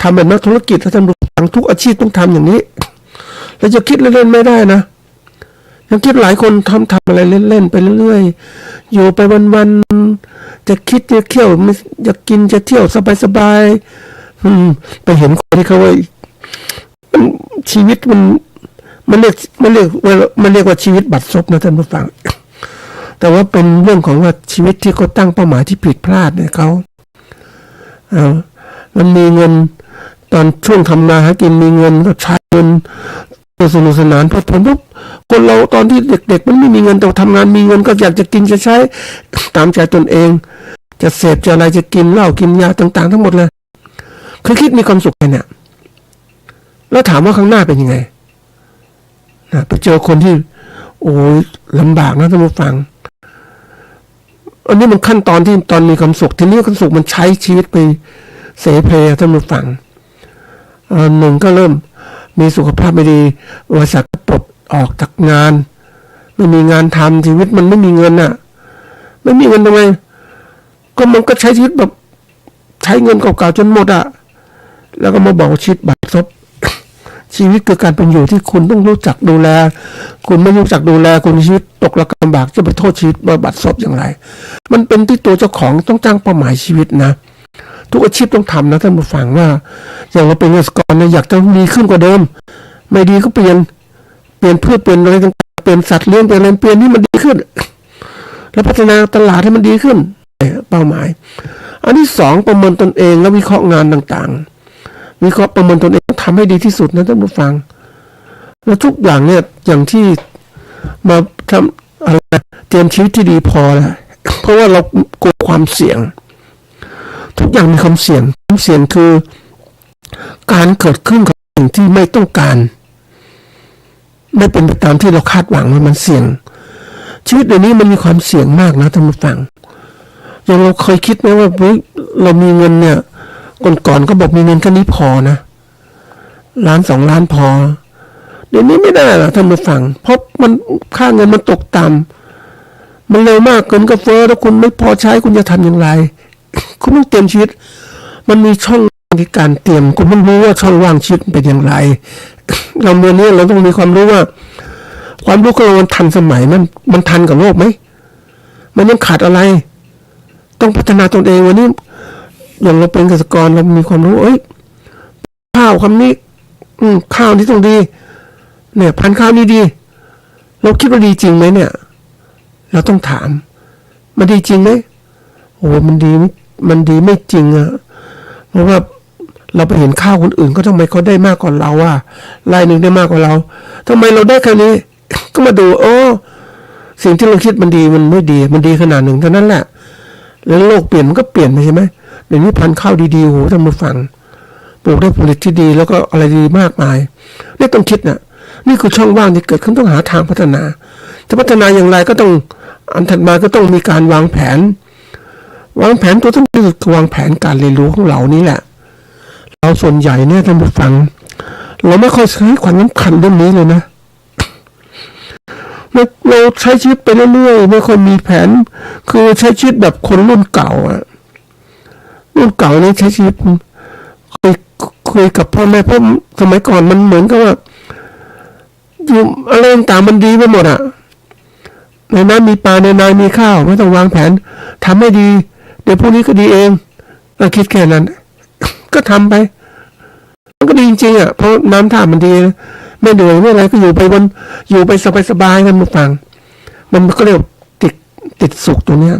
ทำแบบนักธุรกิจถ้าทำทุกอาชีพต้องทำอย่างนี้เราจะคิดเล่นๆไม่ได้นะยังคิดหลายคนทำอะไรเล่นๆไปเรื่อยๆอยู่ไปวันๆจะคิดจะเที่ยวจะกินจะเที่ยวสบายๆไปเห็นคนที่เขาว่าชีวิตมันเรียกว่าชีวิตบัดซบนะท่านผู้ฟังแต่ว่าเป็นเรื่องของว่าชีวิตที่เขาตั้งเป้าหมายที่ผิดพลาดเนี่ยเขามันมีเงินตอนช่วงทำงานหากินมีเงินก็ใช้เงินสนุกสนานพอผลปุ๊บคนเราตอนที่เด็กๆมันไม่มีเงินแต่ทำงานมีเงินก็อยากจะกินจะใช้ตามใจตนเองจะเสพจะอะไรจะกินเหล้ากินยาต่างๆทั้งหมดเลยคือคิดมีความสุขเนี่ยแล้วถามว่าข้างหน้าเป็นยังไงนะไปเจอคนที่โอ้ยลำบากนะท่านผู้ฟังอันนี้มันขั้นตอนที่ตอนมีความสุขทีนี้ความสุขมันใช้ชีวิตไปเสเพลท่านผู้ฟังหนึ่งก็เริ่มมีสุขภาพไม่ดีบริษัทปลดออกจากงานไม่มีงานทำชีวิตมันไม่มีเงินน่ะไม่มีเงินทำไมก็มันก็ใช้ชีวิตแบบใช้เงินเก่าๆจนหมดอ่ะแล้วก็มาบอกชีวิตบัดซบชีวิตคือการเป็นอยู่ที่คุณต้องรู้จักดูแลคุณไม่รู้จักดูแลคุณชีวิตตกระกำบากจะไปโทษชีวิตว่าบัดซบอย่างไรมันเป็นที่ตัวเจ้าของต้องตั้งเป้าหมายชีวิตนะทุกอาชีพต้องทำนะท่านผู้ฟังว่าอย่างเราเป็นเกษตรกรเนี่ยอยากจะดีขึ้นกว่าเดิมไม่ดีก็เปลี่ยนพืชเปลี่ยนอะไรต่างๆเปลี่ยนสัตว์เลี้ยงเปลี่ยนอะไรเปลี่ยนให้มันดีขึ้นแล้วพัฒนาตลาดให้มันดีขึ้นเป้าหมายอันที่สองประเมินตนเองและวิเคราะห์งานต่างๆวิเคราะห์ประเมินตนเองทำให้ดีที่สุดนะท่านผู้ฟังแล้วทุกอย่างเนี่ยอย่างที่มาทำอะไรเตรียมชีวิตที่ดีพอแล้วเพราะว่าเรากลัวความเสี่ยงทุกอย่างมีความเสี่ยงคือการเกิดขึ้นของสิ่งที่ไม่ต้องการไม่เป็นไปตามที่เราคาดหวังมันเสี่ยงชีวิตเดี๋ยวนี้มันมีความเสี่ยงมากนะท่านผู้ฟังอย่างเราเคยคิดไหมว่าเรามีเงินเนี่ยก่อนก็บอกมีเงินแค่นี้พอนะ1-2 ล้านพอเดี๋ยวนี้ไม่ได้หรอกท่านผู้ฟังเพราะมันค่าเงินมันตกต่ำมันเร็วมากเกินก็เฟ้อแล้วคุณไม่พอใช้คุณจะทำอย่างไรคุณต้องเตรียมชีวิตมันมีช่องในการเตรียมคุณต้องรู้ว่าช่องว่างชีวิตเป็นอย่างไรเราเมื่อนี้เราต้องมีความรู้ว่าความรู้ของเรามันทันสมัยมันทันกับโลกไหมมันยังขาดอะไรต้องพัฒนาตนเองวันนี้อย่างเราเป็นเกษตรกรเรามีความรู้ข้าวคำนี้ข้าวนี้ต้องดีเนี่ยพันธุ์ข้าวนี้ดีเราคิดว่าดีจริงไหมเนี่ยเราต้องถามมันดีจริงไหมโอ้มันดีไม่จริงอะเพราะว่าเราไปเห็นข้าวคนอื่นก็ทำไมเขาได้มากกว่าเราอะรายหนึ่งได้มากกว่าเราทำไมเราได้แค่นี้ ก็มาดูสิ่งที่เราคิดมันดีมันไม่ดีมันดีขนาดหนึ่งเท่านั้นแหละแล้วโลกเปลี่ยนมันก็เปลี่ยนไปใช่ไหมเดี๋ยวนี้พันธุ์ข้าวดีๆโหท่านผู้ฟังปลูกได้ผลิตที่ดีแล้วก็อะไรดีมากมายนี่ต้องคิดนะนี่คือช่องว่างที่เกิดขึ้นต้องหาทางพัฒนาจะพัฒนาอย่างไรก็ต้องอันถัดมาก็ต้องมีการวางแผนตัวสำคัญคือวางแผนการเรียนรู้ของเรานี่แหละเราส่วนใหญ่เนี่ยท่านผู้ฟังเราไม่ค่อยให้ความสำคัญเรื่องนี้เลยนะเราใช้ชีวิตไปเรื่อยๆไม่ค่อยมีแผนคือใช้ชีวิตแบบคนรุ่นเก่าอะรุ่นเก่าเนี่ยใช้ชีวิตคุยกับพ่อแม่เพราะสมัยก่อนมันเหมือนกับว่าอยู่อะไรต่างมันดีไปหมดอะในนั้นมีปลาในนามีข้าวไม่ต้องวางแผนทำให้ดี เดี๋ยวพรุ่งนี้ก็ดีเองเราคิดแค่นั้น ก็ทำไปมันก็ดีจริงๆเพราะน้ำท่ามันดีนะไม่เหนื่อยไม่อะไรก็อยู่ไปสบายๆกันมาฟังมันก็เรียกติดสุขตรงเนี้ย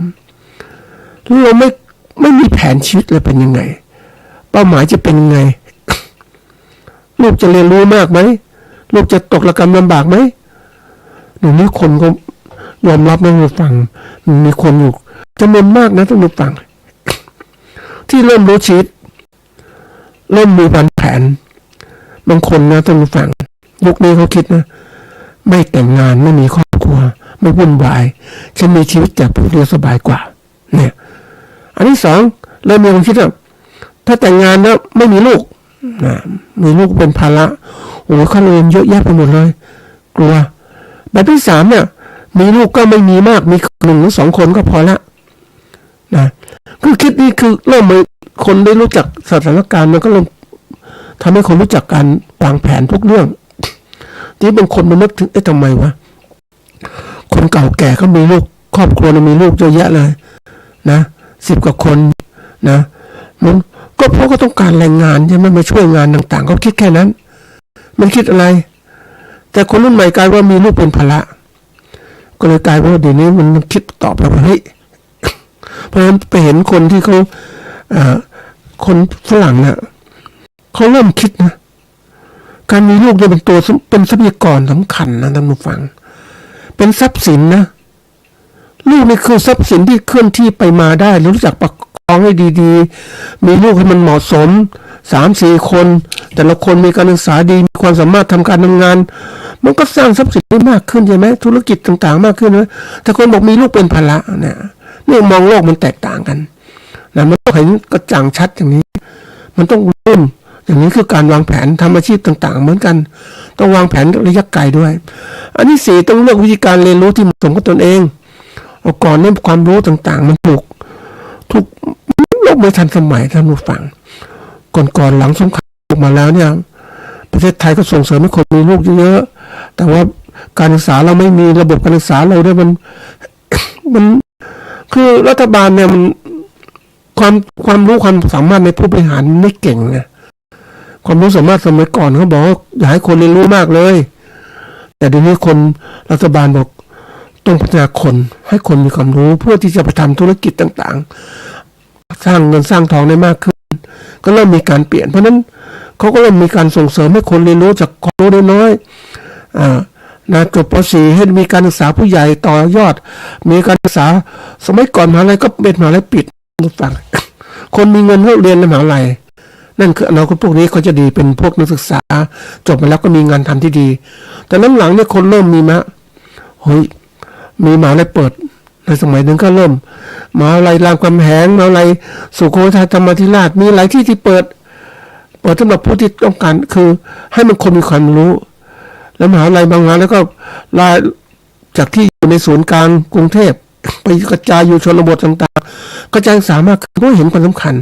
เราไม่มีแผนชีวิตเลยเป็นยังไงเป้าหมายจะเป็นยังไง ลูกจะเรียนรู้มากไหมลูกจะตกระกำลำบากไหมเดี๋ยวนี้คนก็ยอมรับนะท่านฟังมีคนอยู่จำนวนมากนะท่านฟังที่เริ่มรู้ชีวิตเริ่มมีวางแผนบางคนนะท่านฟังยุคนี้เขาคิดนะไม่แต่งงานไม่มีครอบครัวไม่วุ่นวายฉันมีชีวิตจากผู้เดียวสบายกว่าเนี่ยอันที่สองเริ่มมีความคิดว่าถ้าแต่งงานแล้วไม่มีลูกนะมีลูกเป็นภาระโอ้ยค่าเรียนเยอะแยะไปหมดเลยกลัวแบบที่สามเนี่ยมีลูกก็ไม่มีมากมี1 หรือ 2คนก็พอละนะคือคิดนี่คือเริ่มคนได้รู้จักสถานการณ์มันก็เริ่มทำให้คนรู้จักการวางแผนทุกเรื่องที่บางคนมันนึกถึงทำไมวะคนเก่าแก่เขามีลูกครอบครัวมีลูกเยอะแยะเลยนะ10 กว่าคนนะมันก็เพราะก็ต้องการแรงงานใช่ไหมมาช่วยงานต่างๆเขาคิดแค่นั้นมันคิดอะไรแต่คนรุ่นใหม่กลายว่ามีลูกเป็นภาระก็เลยกลายว่าเดี๋ยวนี้มันคิดตอบแล้วว่าเฮ้ยเพราะฉะนั้นไปเห็นคนที่เขาคนฝรั่งเนี่ยเขาเริ่มคิดนะการมีลูกเนี่ยเป็นทรัพยากรสำคัญนะท่านผู้ฟังเป็นทรัพย์สินนะลูกนี่คือทรัพย์สินที่เคลื่อนที่ไปมาได้รู้จักประคองให้ดีๆมีลูกให้มันเหมาะสม 3-4 คนแต่ละคนมีการศึกษาดีมีความสามารถทำการทำงานมันก็สร้างทรัพย์สินได้มากขึ้นใช่ไหมธุรกิจต่างๆมากขึ้นนะแต่คนบอกมีลูกเป็นภาระเนี่ยนี่มองโลกมันแตกต่างกันนะมันต้องเห็นกระจ่างชัดอย่างนี้มันต้องเริ่มอย่างนี้คือการวางแผนทำอาชีพต่างๆเหมือนกันต้องวางแผนระยะไกลด้วยอันที่ 4ต้องเลือกวิธีการเรียนรู้ที่เหมาะสมกับตนเองเอาก่อนเนี่ยความรู้ต่างๆมันถูกโลกไม่ทันสมัยท่านผู้ฟังก่อนหลังสงครามออกมาแล้วเนี่ยประเทศไทยก็ส่งเสริมให้คนมีลูกเยอะๆแต่ว่าการศึกษาเราไม่มีระบบการศึกษาเราด้วยมันคือรัฐบาลเนี่ยมันความรู้ความสามารถในผู้บริหารไม่เก่งนะความรู้สามารถสมัยก่อนเขาบอกว่าอยากให้คนเรียนรู้มากเลยแต่เดี๋ยวนี้คนรัฐบาลบอกต้องพัฒนาคนให้คนมีความรู้เพื่อที่จะไปทำธุรกิจต่างๆสร้างเงินสร้างทองได้มากขึ้นก็เริ่มมีการเปลี่ยนเพราะนั้นเขาก็เริ่มมีการส่งเสริมให้คนเรียนรู้จากความรู้น้อยนะจบป .4 ให้มีการศึกษาผู้ใหญ่ต่อยอดมีการศึกษาสมัยก่อนมหาลัยก็เป็นมหาลัยปิดฟังคนมีเงินเขาเรียนในมหาลัยนั่นคืออนาคตพวกนี้เขาจะดีเป็นพวกนักศึกษาจบมาแล้วก็มีงานทำที่ดีแต่หลังๆเนี่ยคนเริ่มมีมีมหาลัยเปิดในสมัยหนึ่งก็เริ่มมหาลัยรามคำแหงมหาลัยสุโขทัยธรรมาธิราชมีหลายที่เปิดสำหรับผู้ที่ต้องการคือให้มันคนมีความรู้แล้วมหาลัยบางมหาลัยก็ลาจากที่อยู่ในศูนย์กลางกรุงเทพไปกระจายอยู่ชนบทต่างๆกระจายสามารถก็เห็นความสำคัญ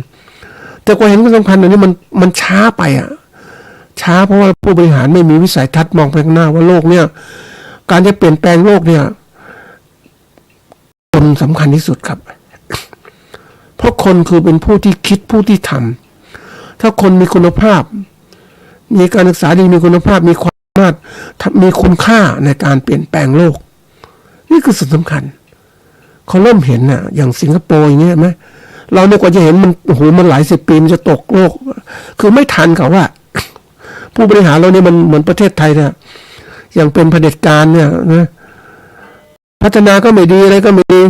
แต่กว่าเห็นความสำคัญอันนี้มันช้าไปช้าเพราะว่าผู้บริหารไม่มีวิสัยทัศน์มองไปข้างหน้าว่าโลกเนี่ยการจะเปลี่ยนแปลงโลกเนี่ยคนสำคัญที่สุดครับเพราะคนคือเป็นผู้ที่คิดผู้ที่ทำถ้าคนมีคุณภาพมีการศึกษาดีมีคุณภาพมีความสามารถมีคุณค่าในการเปลี่ยนแปลงโลกนี่คือสิ่งสำคัญเขาเริ่มเห็นอย่างสิงคโปร์อย่างเงี้ยไหมเราเนี่ยกว่าจะเห็นมันหลาย10 ปีมันจะตกโลกคือไม่ทันเขาว่าผู้บริหารเราเนี่ยมันเหมือนประเทศไทยเนี่ยอย่างเป็นเผด็จการเนี่ยนะพัฒนาก็ไม่ดีอะไรก็ไม่ดี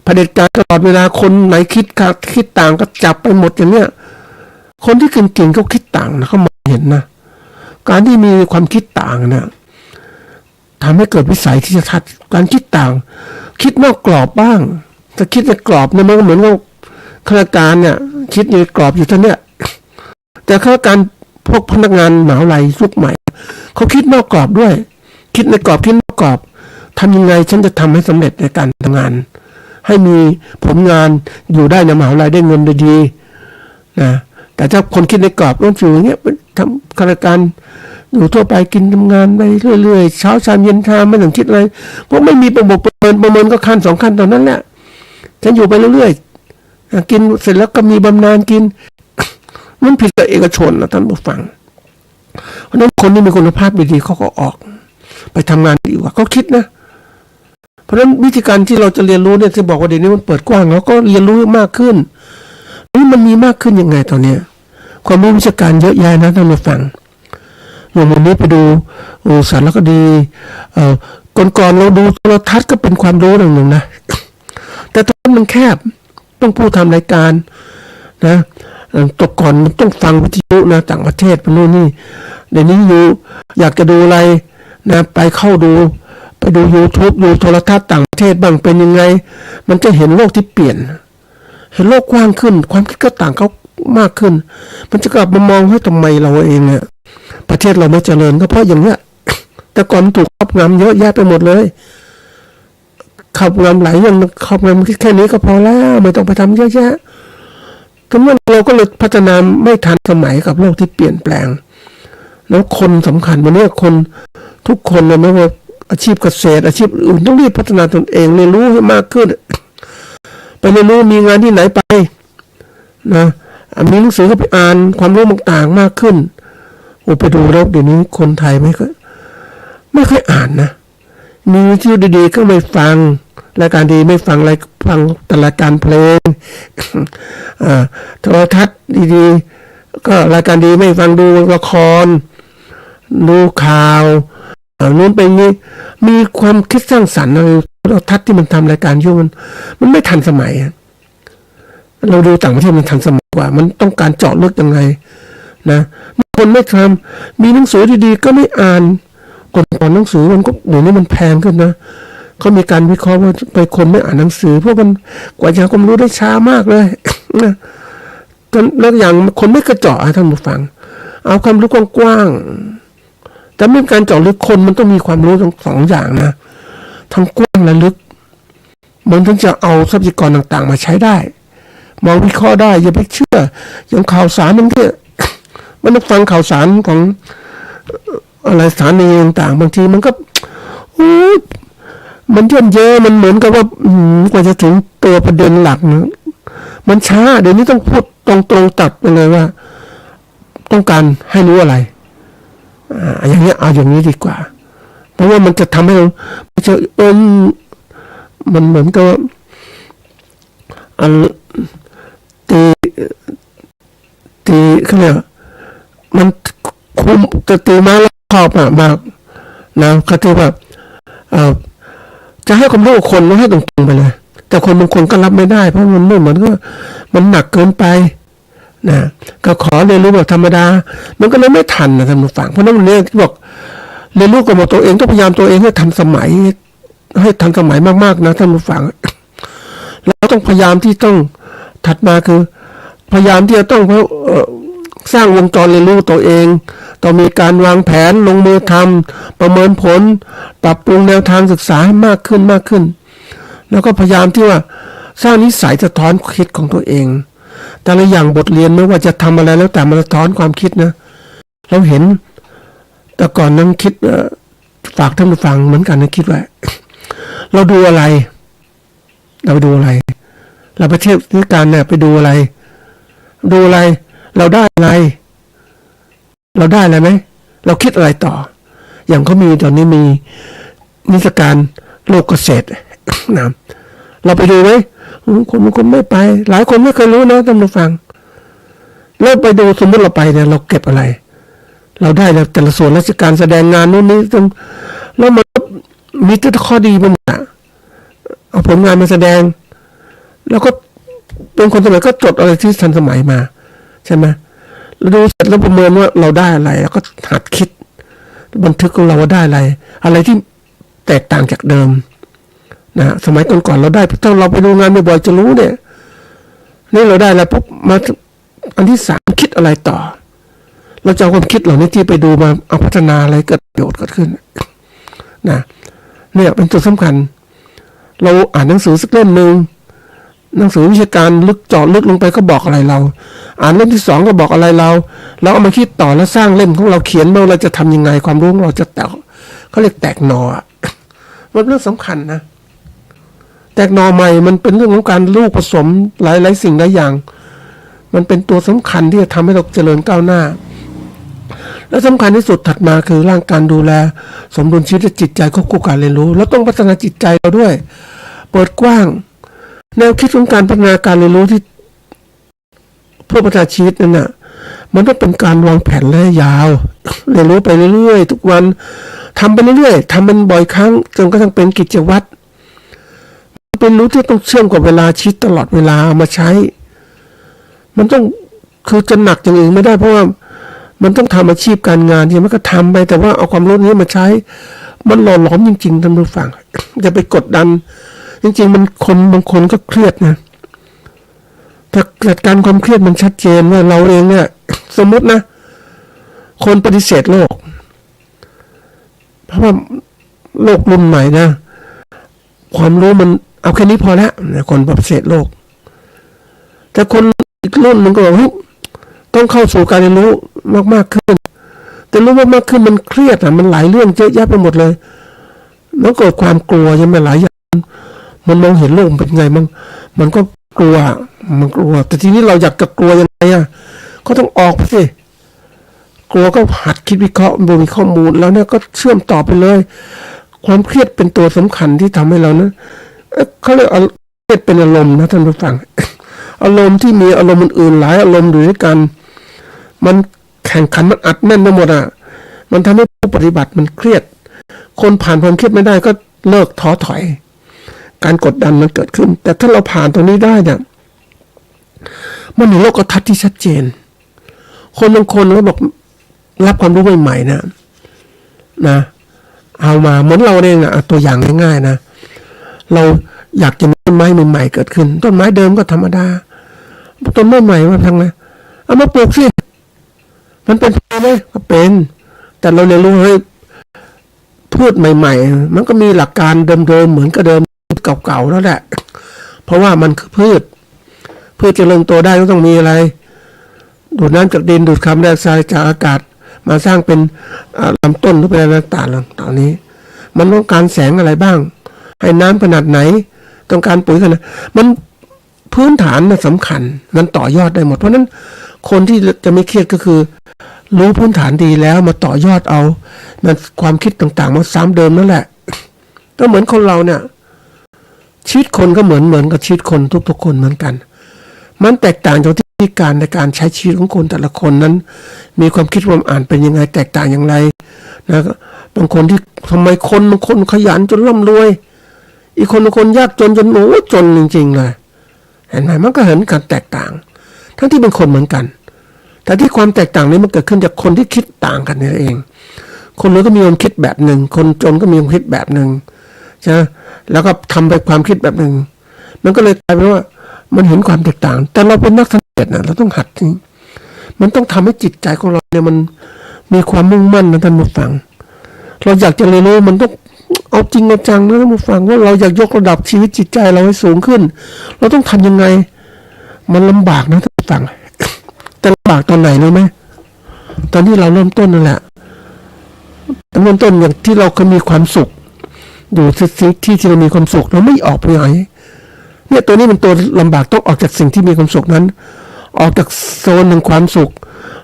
เผด็จการตลอดเวลาคนไหนคิดต่างก็จับไปหมดอย่างเนี้ยคนที่เก่งๆเขาคิดต่างนะเขามองเห็นนะการที่มีความคิดต่างเนี่ยทำให้เกิดวิสัยที่จะทัดการคิดต่างคิดนอกกรอบบ้างถ้าคิดในกรอบเนี่ยมันก็เหมือนว่าข้าราชการเนี่ยคิดในกรอบอยู่เท่านี้แต่ข้าราชการพวกพนักงานมหาวิทยาลัยยุคใหม่เขาคิดนอกกรอบด้วยคิดในกรอบคิดนอกกรอบทำยังไงฉันจะทำให้สำเร็จในการทำงานให้มีผลงานอยู่ได้ในมหาวิทยาลัยได้เงินดีๆนะแต่ถ้าคนคิดในกรอบต้องอยู่อย่างเงี้ยทำข้าราชการอยู่ทั่วไปกินทำงานไปเรื่อยๆเช้าชามเย็นชามไม่ต้องคิดอะไรเพราะไม่มีประเมินก็ขั้น2 ขั้นตอนนั้นแหละฉันอยู่ไปเรื่อยๆ กินเสร็จแล้วก็มีบำนาญกินมันผิดกับเอกชนนะท่านผู้ฟังเพราะนั้นคนที่มีคุณภาพดีๆเขาก็ออกไปทำงานดีกว่าเขาคิดนะเพราะฉะนั้นวิธีการที่เราจะเรียนรู้เนี่ยจะบอกว่าเดี๋ยวนี้มันเปิดกว้างแล้วก็เรียนรู้มากขึ้นนี่มันมีมากขึ้นยังไงตอนเนี้ยความรู้วิชาการเยอะแยะนะท่านผู้ฟังอย่างวันนี้ไปดูสารคดีก่อนเราดูโทรทัศน์ก็เป็นความรู้หนึ่งนะแต่ตอนนั้นมันแคบต้องผู้ทำรายการนะตกก่อนมันต้องฟังวิทยุนะต่างประเทศเป็นนู่นนี่เดี๋ยวนี้อยู่อยากจะดูอะไรนะไปดู YouTube ดูโทรทัศน์ต่างประเทศบ้างเป็นยังไงมันจะเห็นโลกที่เปลี่ยนเห็นโลกกว้างขึ้นความคิดก็ต่างเขามากขึ้นมันจะกลับมามองให้ทำไมเราเองเนี่ยประเทศเราไม่เจริญก็เพราะอย่างเนี้ยแต่ก่อนมันถูกครอบงำเยอะแยะไปหมดเลยครอบงำหลายอย่างครอบงำแค่นี้ก็พอแล้วไม่ต้องไปทำเยอะแยะก็เมื่อเราก็เลยพัฒนาไม่ทันสมัยกับโลกที่เปลี่ยนแปลงแล้วคนสำคัญวันนี้คนทุกคนเลยไม่ว่าอาชีพเกษตรอาชีพอื่นต้องรีบพัฒนาตนเองเรียนรู้ให้มากขึ้นไปเรียนรู้มีงานที่ไหนไปนะมีหนังสือก็ไปอ่านความรู้ต่างๆมากขึ้นไปดูแล้วเดี๋ยวนี้คนไทยไม่ค่อยอ่านนะมีวิทยุดีๆก็ไม่ฟังรายการดีไม่ฟังแต่รายการเพลงโทรทัศน์ดีๆก็รายการดีไม่ฟังดูละครดูข่าวนู้นไปนี้มีความคิดสร้างสรรค์อะไรโทรทัศน์ที่มันทำรายการยุ่งมันไม่ทันสมัยเราดูต่างประเทศมันทันสมัยกว่ามันต้องการเจาะลึกยังไงนะคนไม่ทำมีหนังสือดีๆก็ไม่อ่านก่อนหนังสือมันก็เดี๋ยวนี้มันแพงขึ้นนะเขามีการวิเคราะห์ว่าไปคนไม่อ่านหนังสือเพราะมันกว่าจะความรู้ได้ช้ามากเลยนะแล้วอย่างคนไม่กระเจาะท่านผู้ฟังเอาความรู้กว้างๆแต่ไม่เป็นการเจาะลึกคนมันต้องมีความรู้ทั้งสองอย่างนะทั้งกว้างและลึกมันถึงจะเอาทรัพยากรต่างๆมาใช้ได้มองวิเคราะห์ได้อย่าไปเชื่ออย่างข่าวสารมันต้องฟังข่าวสารของอะไรสถานีต่างๆบางทีมันก็มันย่นเยอะมันเหมือนกับว่ากว่าจะถึงตัวประเด็นหลักนะมันช้าเดี๋ยวนี้ต้องพูดตรงๆตัดไปเลยว่าต้องการให้รู้อะไรอย่างนี้เอาอย่างนี้ดีกว่าเพราะว่ามันจะทำให้เราจะมันเหมือนกับตีเขาเรียกมันคุมจะตีมาแล้วชอบมากนะเขาถือว่าจะให้ความรู้คนต้องให้ตรงๆไปเลยแต่คนบางคนก็รับไม่ได้เพราะมันไม่เหมือนก็มันหนักเกินไปนะก็ขอเรียนรู้แบบธรรมดามันก็เลยไม่ทันนะท่านผู้ฟังเพราะนั้นเนี่ยที่บอกเรียนรู้กับตัวเองต้องพยายามตัวเองให้ทันสมัยมากๆนะท่านผู้ฟังแล้วต้องพยายามที่ต้องถัดมาคือพยายามที่จะต้องสร้างวงจรเรียนรู้ตัวเองต้องมีการวางแผนลงมือทำประเมินผลปรับปรุงแนวทางศึกษาให้มากขึ้นแล้วก็พยายามที่ว่าสร้างนิสัยสะท้อนคิดของตัวเองแต่ละอย่างบทเรียนไม่ว่าจะทำอะไรแล้วแต่มันสะท้อนความคิดนะเราเห็นแต่ก่อนนั้นคิดฝากท่านผู้ฟังเหมือนกันนะคิดว่าเราดูอะไรเราไปเที่ยวนิการเนี่ยไปดูอะไรเราได้อะไรไหมเราคิดอะไรต่ออย่างเขามีตอนนี้มีนิทรรศการโลกเกษตรนะเราไปดูไหมคนไม่ไปหลายคนไม่เคยรู้นะท่านผู้ฟังแล้วไปดูสมมติเราไปเนี่ยเราเก็บอะไรเราได้แล้วแต่ละส่วนราชการแสดงงานนู้นนี้แล้วมันมีแต่ข้อดีมันเอาผลงานมาแสดงแล้วก็เป็นคนสมัยก็จดอะไรที่ทันสมัยมาใช่ไหมเราดูเสร็จแล้วประเมินว่าเราได้อะไรแล้วก็หัดคิดบันทึกของเราว่าได้อะไรที่แตกต่างจากเดิมนะสมัยก่อนเราได้ถ้าเราไปดูงานบ่อยๆจะรู้เนี่ยนี่เราได้แล้วปุ๊บมาอันที่สามคิดอะไรต่อเราจะเอาความคิดเหล่านี้ที่ไปดูมาเอาพัฒนาอะไรเกิดประโยชน์เกิดขึ้นนะเนี่ยเป็นจุดสำคัญเราอ่านหนังสือสักเล่มนึงหนังสือวิชาการเจาะลึกลงไปก็บอกอะไรเราอ่านเล่มที่สองก็บอกอะไรเราเอามาคิดต่อแล้วสร้างเล่มของเราเขียนว่าเราจะทำยังไงความรู้ของเราจะแตกเขาเรียกแตกหน่อมันเรื่องสำคัญนะ แตกหน่อใหม่มันเป็นเรื่องของการลูกผสมหลายสิ่งหลายอย่างมันเป็นตัวสำคัญที่จะทำให้เราเจริญก้าวหน้าและสำคัญที่สุดถัดมาคือร่างการดูแลสมดุลชีวิตและจิตใจควบคู่การเรียนรู้แล้วต้องพัฒนาจิตใจเราด้วย เปิดกว้างแนวคิดของการพัฒนาการเรียนรู้ที่เพื่อพัฒนาชีวิตนั่นน่ะมันต้องเป็นการวางแผนระยะยาวเรียนรู้ไปเรื่อยๆทุกวันทำไปเรื่อยๆทำมันบ่อยครั้งจนกระทั่งเป็นกิจวัตรเป็นรู้ที่ต้องเชื่อมกับเวลาชีวิตตลอดเวลามาใช้มันต้องคือจะหนักอย่างอื่นไม่ได้เพราะว่ามันต้องทำอาชีพการงานที่มันก็ทำไปแต่ว่าเอาความรู้นี้มาใช้มันหล่อหลอมจริงๆท่านผู้ฟังอย่าไปกดดันจริงๆมันคนบางคนก็เครียดนะถ้าเกิดการความเครียดมันชัดเจนว่าเราเองเนี่ยสมมตินะคนปฏิเสธโลกเพราะว่าโลกรุ่นใหม่นะความรู้มันเอาแค่นี้พอแล้วคนปฏิเสธโลกแต่คนอีกรุ่นมันก็บอกต้องเข้าสู่การเรียนรู้มากๆขึ้นแต่รู้มากๆขึ้นมันเครียดอ่ะมันหลายเรื่องเยอะแยะไปหมดเลยมันเกิดความกลัวยังไม่หลายอย่างมันมองเห็นโลกเป็นไงมันก็กลัวแต่ทีนี้เราอยากจะกลัวยังไงอ่ะก็ต้องออกไปสิกลัวก็หัดคิดวิเคราะห์มีข้อมูลแล้วเนี่ยก็เชื่อมต่อไปเลยความเครียดเป็นตัวสำคัญที่ทำให้เรานะเขาเรียกเครียดเป็นอารมณ์นะท่านผู้ฟังอารมณ์ที่มีอารมณ์อื่นๆหลายอารมณ์อยู่ด้วยกันมันแข่งขันมันอัดแน่นไปหมดอ่ะมันทำให้ผู้ปฏิบัติมันเครียดคนผ่านความเครียดไม่ได้ก็เลิกท้อถอยการกดดันมันเกิดขึ้นแต่ถ้าเราผ่านตรงนี้ได้เนี่ยมันมีโลกทัศน์ที่ชัดเจนคนบางคนก็บอกรับความรู้ใหม่ๆนะเอามาเหมือนเราเองอ่ะตัวอย่างง่ายๆนะเราอยากจะมีต้นไม้ใหม่ๆเกิดขึ้นต้นไม้เดิมก็ธรรมดาต้นไม้ใหม่มาทำไงเอามาปลูกสิมันเป็นไหมก็เป็นแต่เราเรียนรู้ให้พืชใหม่ๆมันก็มีหลักการเดิมๆเหมือนกับเดิมเก่าๆแล้วแหละเพราะว่ามันคือพืชเจริญโตได้ก็ต้องมีอะไรดูดน้ำจากดินดูดคาร์บอนไดออกไซด์จากอากาศมาสร้างเป็นลำต้นหรือเป็นอะไรต่างๆตอนนี้มันต้องการแสงอะไรบ้างให้น้ำขนาดไหนต้องการปุ๋ยขนาดมันพื้นฐานสำคัญมันต่อยอดได้หมดเพราะนั้นคนที่จะไม่เครียดก็คือรู้พื้นฐานดีแล้วมาต่อยอดเอามันความคิดต่างๆมาซ้ำเดิมนั่นแหละก็เหมือนคนเราเนี่ยชีวิตคนก็เหมือนกับชีวิตคนทุกๆคนเหมือนกันมันแตกต่างจากที่การในการใช้ชีวิตของคนแต่ละคนนั้นมีความคิดความอ่านเป็นยังไงแตกต่างอย่างไรนะบางคนที่ทำไมบางคนขยันจนร่ำรวยอีกคนบางคนยากจนโอ้จนจริงๆเลยเห็นไหมมันก็เห็นการแตกต่างทั้งที่เป็นคนเหมือนกันแต่ที่ความแตกต่างนี้มันเกิดขึ้นจากคนที่คิดต่างกันนี่เองคนรวยก็มีความคิดแบบหนึ่งคนจนก็มีความคิดแบบหนึ่งใช่ไหมแล้วก็ทำไปความคิดแบบหนึ่งมันก็เลยกลายเป็นว่ามันเห็นความแตกต่างแต่เราเป็นนักสังเกตนะเราต้องหัดจริงมันต้องทำให้จิตใจของเราเนี่ยมันมีความมุ่งมั่นนะท่านผู้ฟังเราอยากจะเรียนรู้มันต้องเอาจริงเอาจังนะท่านผู้ฟังว่าเราอยากยกระดับชีวิตจิตใจเราให้สูงขึ้นเราต้องทำยังไงมันลำบากนะท่านผู้ฟังแต่ลำบากตอนไหนรู้ไหมตอนที่เราเริ่มต้นนั่นแหละเริ่มต้นอย่างที่เราเคยมีความสุขอยู่ที่เรามีความสุขเราไม่ออกไปไหนเนี่ยตัวนี้เป็นตัวลำบากต้องออกจากสิ่งที่มีความสุขนั้นออกจากโซนแห่งความสุข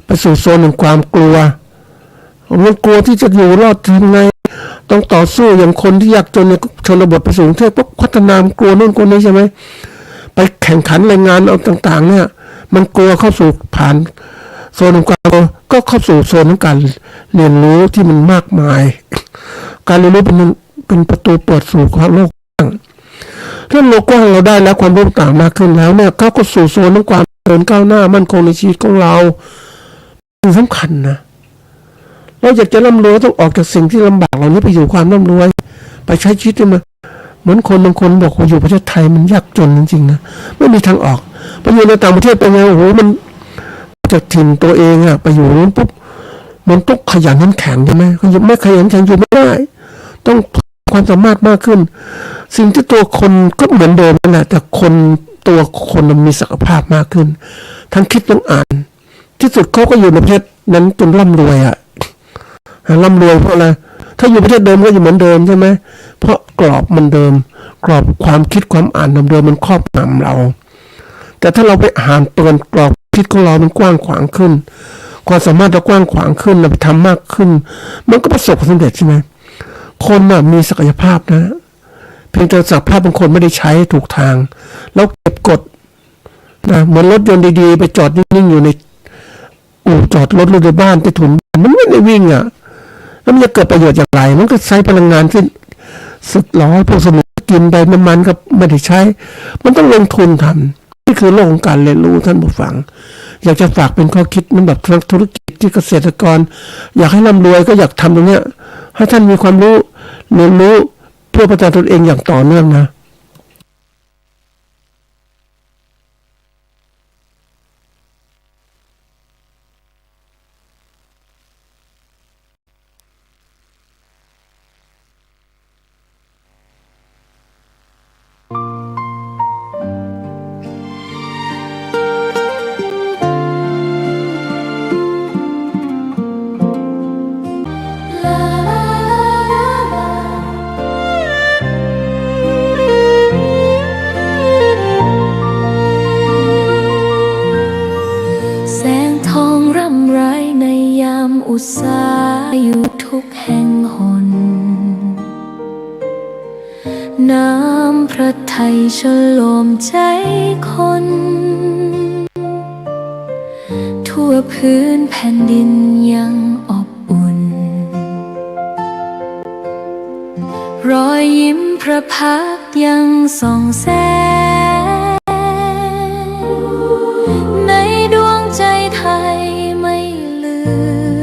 ไปสู่โซนแห่งความกลัวมันกลัวที่จะอยู่รอดทำไงต้องต่อสู้อย่างคนที่ยากจนในชนบทไปสู่กรุงเทพก็พัฒนากลัวนู่นกลัวนี้ใช่ไหมไปแข่งขันรายงานเอาต่างๆเนี่ยมันกลัวเข้าสู่ผ่านโซนของการก็เข้าสู่โซนของการเรียนรู้ที่มันมากมายการเรียนรู้เป็นประตูเปิดสู่ความโลกถ้าโลกกว้างเราได้แล้วความรู้ต่างมากขึ้นแล้วเนี่ยเขาก็สู่โซนของความเดินก้าวหน้ามั่นคงในชีวิตของเราเป็นสำคัญนะเราอยากจะร่ำรวยต้องออกจากสิ่งที่ลำบากเหล่านี้ไปอยู่ความร่ำรวยไปใช้ชีวิตมาเหมือนคนบางคนบอกว่าอยู่ประเทศไทยมันยากจนจริงๆนะไม่มีทางออกไปอยู่ในต่างประเทศเป็นไงโอ้โหมันจากถิ่นตัวเองอะไปอยู่นู้นปุ๊บมันต้องขยันขันแข็งใช่ไหมเขาไม่ขยันแข็งอยู่ไม่ได้ต้องความสามารถมากขึ้นสิ่งที่ตัวคนก็เหมือนเดิมนั่นแหละแต่ตัวคนมันมีศักยภาพมากขึ้นทั้งคิดทั้งอ่านที่สุดเขาก็อยู่ในประเทศนั้นจนร่ำรวยอะร่ำรวยเพราะอะไรถ้าอยู่ประเทศเดิมก็อยู่เหมือนเดิมใช่ไหมเพราะกรอบมันเดิม กรอบความคิดความอ่านเดิมๆมันครอบงำเรา แต่ถ้าเราไปอ่านเปิดกรอบคิดของเรามันกว้างขวางขึ้น ความสามารถเรากว้างขวางขึ้นเราไปทำมากขึ้น มันก็ประสบความสำเร็จใช่ไหมคนน่ะมีศักยภาพนะเพียงแต่ศักยภาพบางคนไม่ได้ใช้ถูกทางแล้วเก็บกดนะเหมือนรถยนต์ดีๆไปจอดนิ่งๆอยู่ในอู่จอดรถในบ้านใต้ถุนบ้านมันไม่ได้วิ่งอ่ะแล้วมันจะเกิดประโยชน์อย่างไรมันก็ใช้พลังงานที่สุดร้อยพวกสมุนกินไปน้ำมันก็ไม่ได้ใช้มันต้องลงทุนทำนี่คือโลกของการเรียนรู้ท่านผู้ฟังอยากจะฝากเป็นข้อคิดนั้นแบบธุรกิจที่เกษตรกรอยากให้ร่ำรวยก็อยากทำตรงเนี้ยให้ท่านมีความรู้เรียนรู้เพื่อพัฒนาตนเองอย่างต่อเนื่องนะแสงทองร่ำไรในยามอุตสาหอยู่ทุกแห่งหนน้ำพระทัยฉโลมใจคน ทั่วพื้นแผ่นดินยังอบอุ่น รอยยิ้มพระพักตร์ยังส่องแสงในดวงใจไทยไม่ลื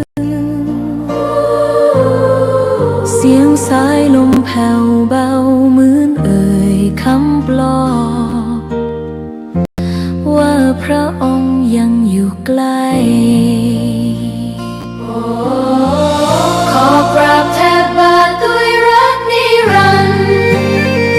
ม เสียงสายลมแผ่วเบาเหมือนเอ่ยคำปลอบ